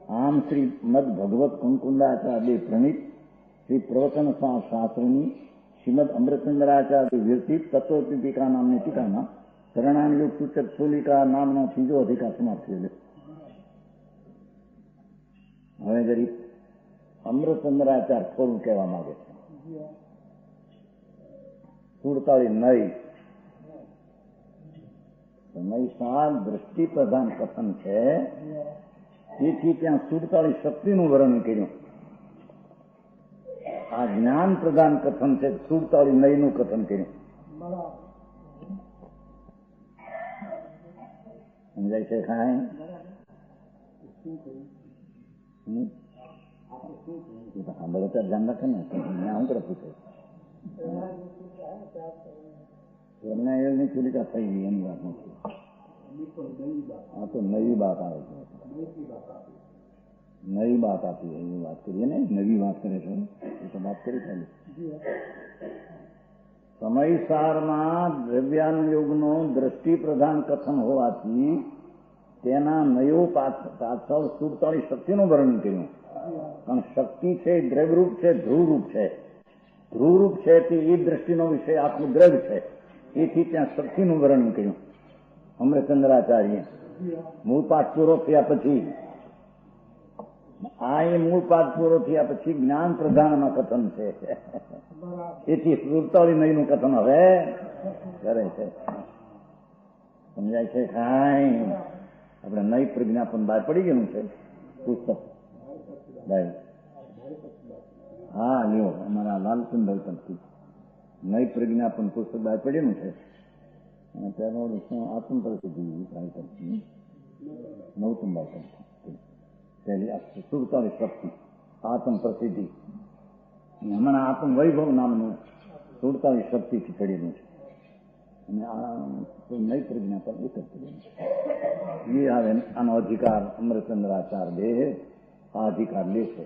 આમ શ્રી મદ ભગવત કુંકુંદાચાર્ય પ્રણીત શ્રી પ્રવચન શાસ્ત્રની શ્રીમદ અમૃતચંદ્રાચાર્ય વિરચિત તત્વપીઠિકા નામની ટીકામાં શરણાનયુગ સૂચક ચોલિકા નામનો ત્રીજો અધિકાર સમાપ્ત થયેલો. હવે જરી અમૃતચંદ્રાચાર થોડું કહેવા માંગે છે. 47 નઈ દ્રષ્ટિ પ્રધાન કથન છે. તેથી ત્યાં 47 શક્તિનું વર્ણન કર્યું. આ જ્ઞાન પ્રધાન કથન છે. 47 નઈનું કથન કર્યું. સમજાય છે કાંઈ? સાંભળો ત્યારે ધ્યાન રાખે ને. હું કરે પૂછે એમને એની ચુલિકા થઈ ગઈ એની વાત નથી. આ તો નવી વાત આવે છે. નવી વાત આપી એવી વાત કરીએ ને. નવી વાત કરે છે એ તો વાત કરી ખાલી. સમયસારમાં દ્રવ્યાનુયોગનો દ્રષ્ટિ પ્રધાન કથન હોવાથી તેના નયો પાછળ 47 શક્તિનું વર્ણન કર્યું. પણ શક્તિ છે દ્રવ્યરૂપ છે, ધ્રુવરૂપ છે. ધ્રુવરૂપ છે તે એ દ્રષ્ટિનો વિષય આટલું દ્રવ્ય છે. એથી ત્યાં શક્તિનું વર્ણન કર્યું અમૃતચંદ્રાચાર્ય. મૂળ પાઠ પૂરો થયા પછી આ એ મૂળ પાઠ પૂરો થયા પછી જ્ઞાન પ્રધાનમાં કથન છે. એથી સુરતાળી નયનું કથન હવે કરે છે. સમજાય છે? કાંઈ આપણે નઈ પ્રજ્ઞાપન બહાર પડી ગયેલું છે પુસ્તક. હા લ્યો, અમારા લાલચંદભાઈ પણ નઈ પ્રજ્ઞાપન પુસ્તક બહાર પડેલું છે. અને તેનો આત્મ પ્રસિદ્ધિ નવતમભાઈ પહેલી સુરતાળી શક્તિ આત્મ પ્રસિદ્ધિ, હમણાં આત્મ વૈભવ નામનું સુરતાળી શક્તિથી પડેલું છે. અને આ નઈ પ્રજ્ઞા પર એક જ પડેલું છે. એ આવે આનો અધિકાર અમૃતચંદ્રાચાર્ય બે આ અધિકાર લે છે.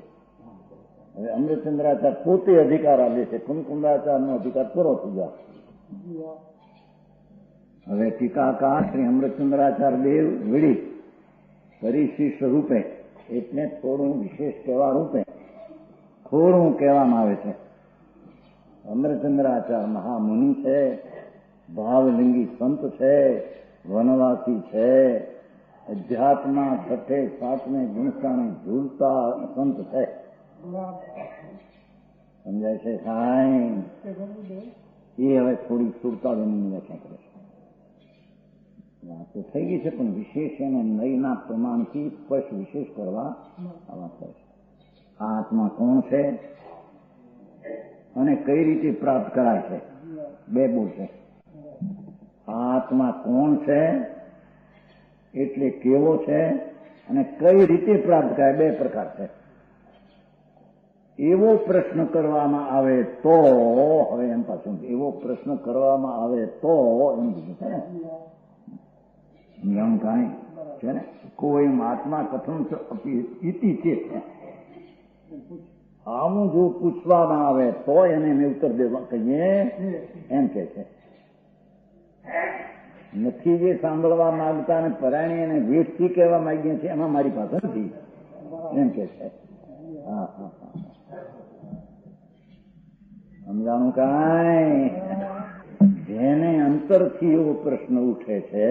હવે અમૃતચંદ્રાચાર્ય પોતે અધિકાર લે છે. કુમકુંડાચાર્યનો અધિકાર પૂરો થઈ જાય. હવે ટીકાકાર શ્રી અમૃતચંદ્રાચાર્ય દેવ વિડી પરિશિષ્ટ રૂપે એટલે થોડું વિશેષ કહેવા રૂપે થોડું કહેવામાં આવે છે. અમૃતચંદ્રાચાર્ય મહામુનિ છે, ભાવલિંગી સંત છે, વનવાસી છે, અધ્યાત્મા છઠ્ઠે સાતમે ગુણસ્થાને ઝૂલતા સંત છે. સમજાય છે? સાંઈ એ હવે થોડી સુરતાળીની વ્યાખ્યા કરે છે. વાત તો થઈ ગઈ છે, પણ વિશેષ એને નયના પ્રમાણથી સ્પષ્ટ વિશેષ કરવા આ વાત કરે છે. આ આત્મા કોણ છે અને કઈ રીતે પ્રાપ્ત કરાય છે? બે બોલ છે. આ આત્મા કોણ છે એટલે કેવો છે અને કઈ રીતે પ્રાપ્ત કરાય? બે પ્રકાર છે. એવો પ્રશ્ન કરવામાં આવે તો, હવે એમ પાછું એવો પ્રશ્ન કરવામાં આવે તો એમ કીધું છે ને, સમજાણું કાંઈ છે ને? કોઈ આત્મા કથન ઇતિ છે. આવું જો પૂછવામાં આવે તો એને મેં ઉત્તર દેવા કહીએ એમ કે છે. નથી જે સાંભળવા માંગતા અને પરાયણી અને વેઠથી કહેવા માંગીએ છીએ એમાં મારી પાસે નથી એમ કે છે. હા હા હા, સમજાણું કાંઈ? જેને અંતરથી એવો પ્રશ્ન ઉઠે છે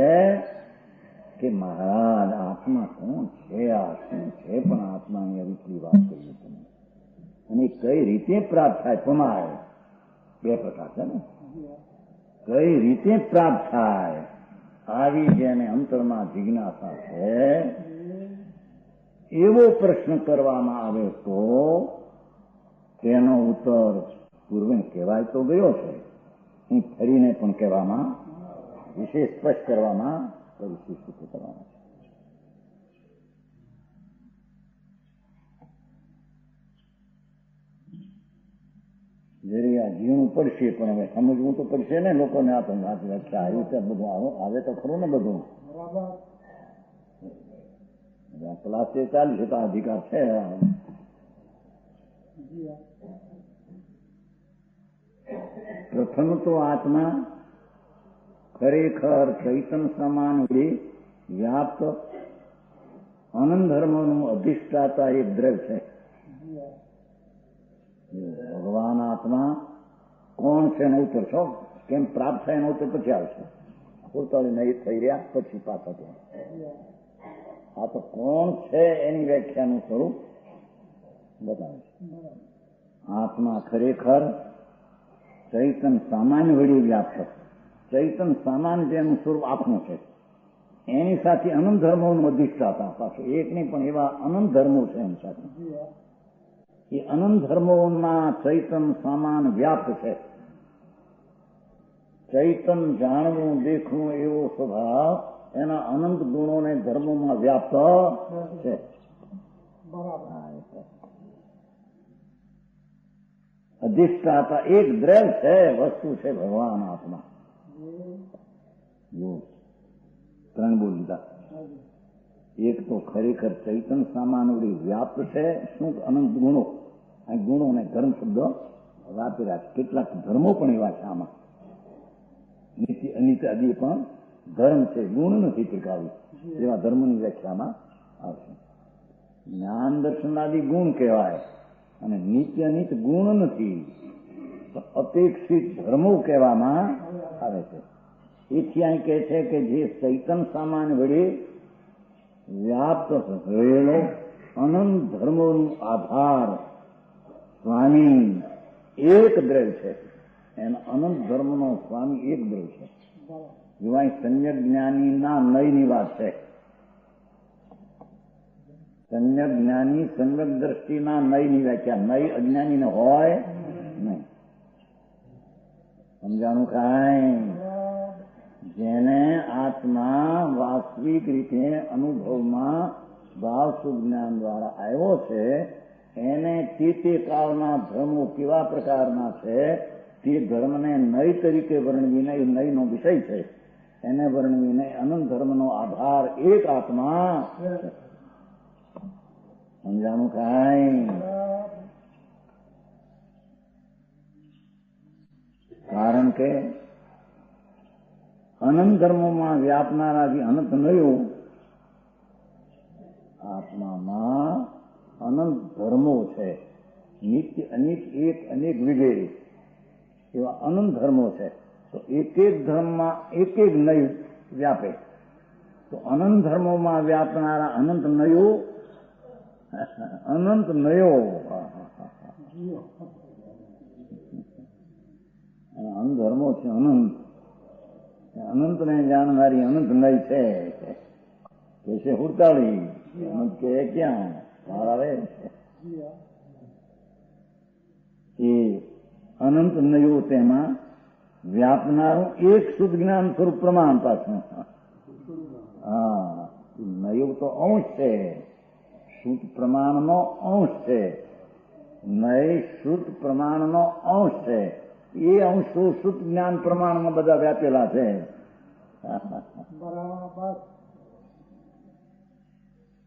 કે મહારાજ આત્મા કોણ છે, આ શું છે, પણ આત્માની અવિચલી વાત કરીએ તમે, અને કઈ રીતે પ્રાપ્ત થાય? તમારે બે પ્રકાર છે ને, કઈ રીતે પ્રાપ્ત થાય આવી જેને અંતરમાં જિજ્ઞાસા છે એવો પ્રશ્ન કરવામાં આવે તો તેનો ઉત્તર પૂર્વે કહેવાય તો ગયો છે, હું ફરીને પણ કહેવામાં વિશેષ સ્પષ્ટ કરવામાં પરિશિષ્ટ કરવાના છે. જરી આ જીવવું પડશે, પણ હવે સમજવું તો પડશે ને લોકોને. આપણને વ્યાખ્યા આવી છે, બધું આવે તો ખરું ને બધું. ક્લાસ ચાલશે તો અધિકાર છે. પ્રથમ તો આત્મા ખરેખર ચૈતન સમાન વ્યાપ્ત અનંત ધર્મનું અધિષ્ઠાતા એક દ્રવ્ય છે. ભગવાન આત્મા કોણ છે એનો ઉત્તર છો કેમ પ્રાપ્ત થાય એનો ઉત્તર પછી આવશે. પોતાની નહીં થઈ રહ્યા પછી પાછા ત્યાં આ તો કોણ છે એની વ્યાખ્યાનું સ્વરૂપ બતાવે છે. આત્મા ખરેખર ચૈતન સામાન્ય વળી વ્યાપ્ત, ચૈતન સામાન્ય જેનું સ્વરૂપ આત્મા છે, એની સાથે અનંત ધર્મોનું અધિષ્ઠાતા, પાછું એક નહીં પણ એવા અનંત ધર્મો છે એની સાથે. એ અનંત ધર્મોમાં ચૈતન સામાન વ્યાપ્ત છે. ચૈતન જાણવું દેખવું એવો સ્વભાવ એના અનંત ગુણોને ધર્મોમાં વ્યાપ્ત છે. અધિષ્ઠાતા એક દ્રવ્ય છે, વસ્તુ છે ભગવાન આત્મા. ત્રણ બોલ લીધા. એક તો ખરેખર ચૈતન સામાન વ્યાપ્ત છે. શું? અનંત ગુણો. આ ગુણો અને ધર્મ શબ્દ વાપર્યા છે. કેટલાક ધર્મો પણ એવા છે આમાં. નીતિ અનિત્ય આદિ પણ ધર્મ છે, ગુણ નથી ટીકાવી એવા ધર્મની વ્યાખ્યામાં આવશે. જ્ઞાન દર્શન આદિ ગુણ કહેવાય અને નિત્ય અનિત ગુણ નથી, અપેક્ષિત ધર્મો કહેવામાં આવે છે. એથી અહીં કહે છે કે જે ચૈતન સામાન વડે વ્યાપ્ત રહેલો અનંત ધર્મોનું આધાર સ્વામી એક દ્રવ્ય છે. એના અનંત ધર્મનો સ્વામી એક દ્રવ્ય છે. જોવાય સમ્યક જ્ઞાનીના નયની વાત છે. સમ્યક જ્ઞાની સમ્યક દ્રષ્ટિના નયની વ્યાખ્યા. નય અજ્ઞાનીને હોય નહીં. સમજાણું કાંઈ? જેને આત્મા વાસ્તવિક રીતે અનુભવમાં ભાવ સુખ જ્ઞાન દ્વારા આવ્યો છે, એને તે કાળના ધર્મો કેવા પ્રકારના છે તે ધર્મને નય તરીકે વર્ણવીને, એ નયનો વિષય છે, એને વર્ણવીને અનંત ધર્મનો આધાર એક આત્મા. સમજાણું કાંઈ? કારણ કે અનંત ધર્મોમાં વ્યાપનારા જે અનંત નયો, આત્મામાં અનંત ધર્મો છે, નિત્ય અનેક એક અનેક વિગેરે એવા અનંત ધર્મો છે. તો એક એક ધર્મમાં એક એક નય વ્યાપે. તો અનંત ધર્મોમાં વ્યાપનારા અનંત નયો, અનંત નયો અનંત ધર્મો છે. અનંતને જાણનારી અનંત નય છે. કેસે હુડતાળી અનંત કે ક્યાં બહાર આવે? એ અનંત નયો તેમાં વ્યાપનારું એક શુદ્ધ જ્ઞાન સ્વરૂપ પ્રમાણ પાછું. હા, નયો તો અંશ છે, શુદ્ધ પ્રમાણનો અંશ છે. નય શુદ્ધ પ્રમાણનો અંશ છે. એ અંશો શુદ્ધ જ્ઞાન પ્રમાણમાં બધા વ્યાપેલા છે.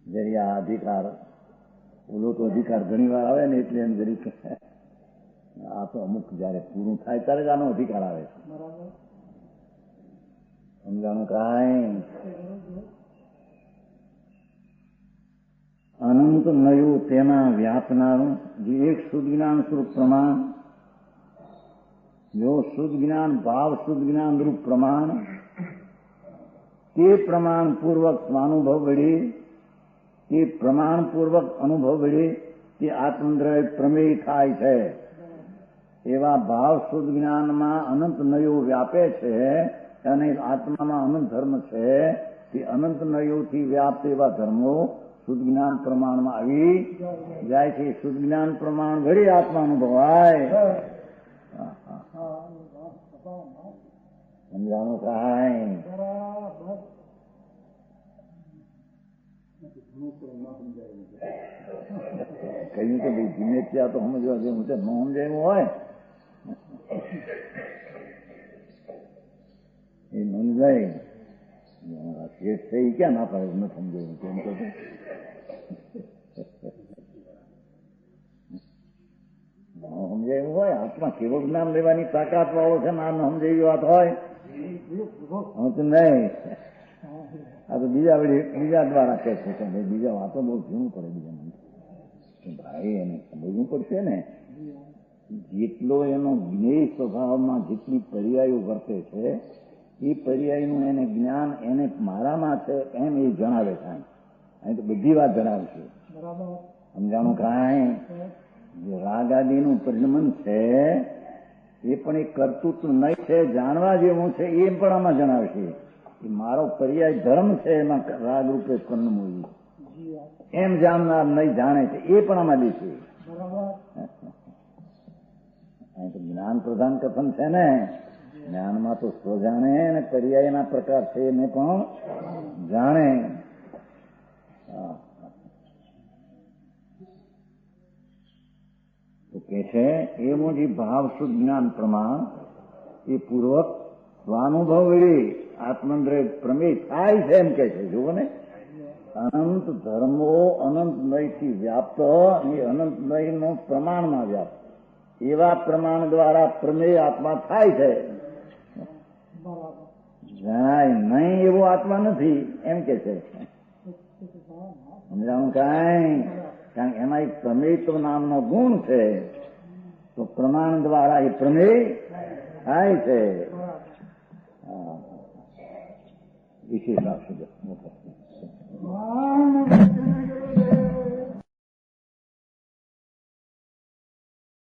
જરી આ અધિકાર, ઓલો તો અધિકાર ઘણી વાર આવે ને એટલે એમ જરી આ તો અમુક જયારે પૂરું થાય ત્યારે જ આનો અધિકાર આવે છે. સમજાણું કાંઈ? અનંત નયું તેમાં વ્યાપનારું જે એક શુદ્ધ જ્ઞાન સ્વરૂપ પ્રમાણ, જો શુદ્ધ જ્ઞાન ભાવ શુદ્ધ જ્ઞાન રૂપ પ્રમાણ, તે પ્રમાણપૂર્વક સ્વાનુભવ વડે, તે પ્રમાણપૂર્વક અનુભવ વડે તે આત્મદ્રવ્ય પ્રમેય થાય છે. એવા ભાવ શુદ્ધ જ્ઞાનમાં અનંત નયો વ્યાપે છે અને આત્મામાં અનંત ધર્મ છે. તે અનંત નયોથી વ્યાપ્ત એવા ધર્મો શુદ્ધ જ્ઞાન પ્રમાણમાં આવી જાય છે. શુદ્ધ જ્ઞાન પ્રમાણ વડે આત્મા અનુભવાય. સમજાણું કાંઈ? કહ્યું તો ભાઈ ધીમે ત્યાં તો સમજવા જેવું છે, ન સમજાયું હોય એ સમજાય. શેઠ છે એ ક્યાં ના પાડે ન સમજાયું કેમ તો સમજાયું હોય. આત્મા કેવો જ્ઞાન લેવાની તાકાત વાળો છે ને આ ન સમજાવી વાત હોય તો નહીં. આ તો બીજા દ્વારા કહે છે કે ભાઈ બીજા વાતો બહુ ભીણું પડે. બીજા મને ભાઈ એને સમજવું પડશે ને. જેટલો એનો જ્ઞેય સ્વભાવમાં જેટલી પર્યાયો વર્તે છે એ પર્યાયનું એને જ્ઞાન એને મારામાં છે એમ એ જણાવે છે. અહીં તો બધી વાત જણાવશે. સમજાણું કાંઈ? જે રાગ આદિનું પરિણમન છે એ પણ એક કર્તૃત્વ નહીં છે, જાણવા જેવું છે એ પણ આમાં જણાવશે. એ મારો પર્યાય ધર્મ છે એમાં રાગ રૂપે કર્ણમૂળ એમ જાણનાર નહીં જાણે છે એ પણ આમાં દેશે. અહીં તો જ્ઞાન પ્રધાન કથન છે ને. જ્ઞાનમાં તો સ્વ જાણે અને પર્યાયના પ્રકાર છે એને પણ જાણે. તો કે છે એવું જે ભાવ શુદ્ધ જ્ઞાન પ્રમાણ એ પૂર્વક સ્વાનુભવ વડે આત્મદ્રવ્ય પ્રમેય થાય છે એમ કે છે. જુઓ ને, અનંત ધર્મો અનંત નયથી વ્યાપ્ત એ અનંત નયનો પ્રમાણમાં વ્યાપ્ત એવા પ્રમાણ દ્વારા પ્રમેય આત્મા થાય છે. જણાય નહીં એવો આત્મા નથી એમ કે છે. સમજાણું કાંઈ? કારણ એમાં એક પ્રમેયત્વ નામનો ગુણ છે તો પ્રમાણ દ્વારા એ પ્રમેય થાય છે. વિશેષ આપશે.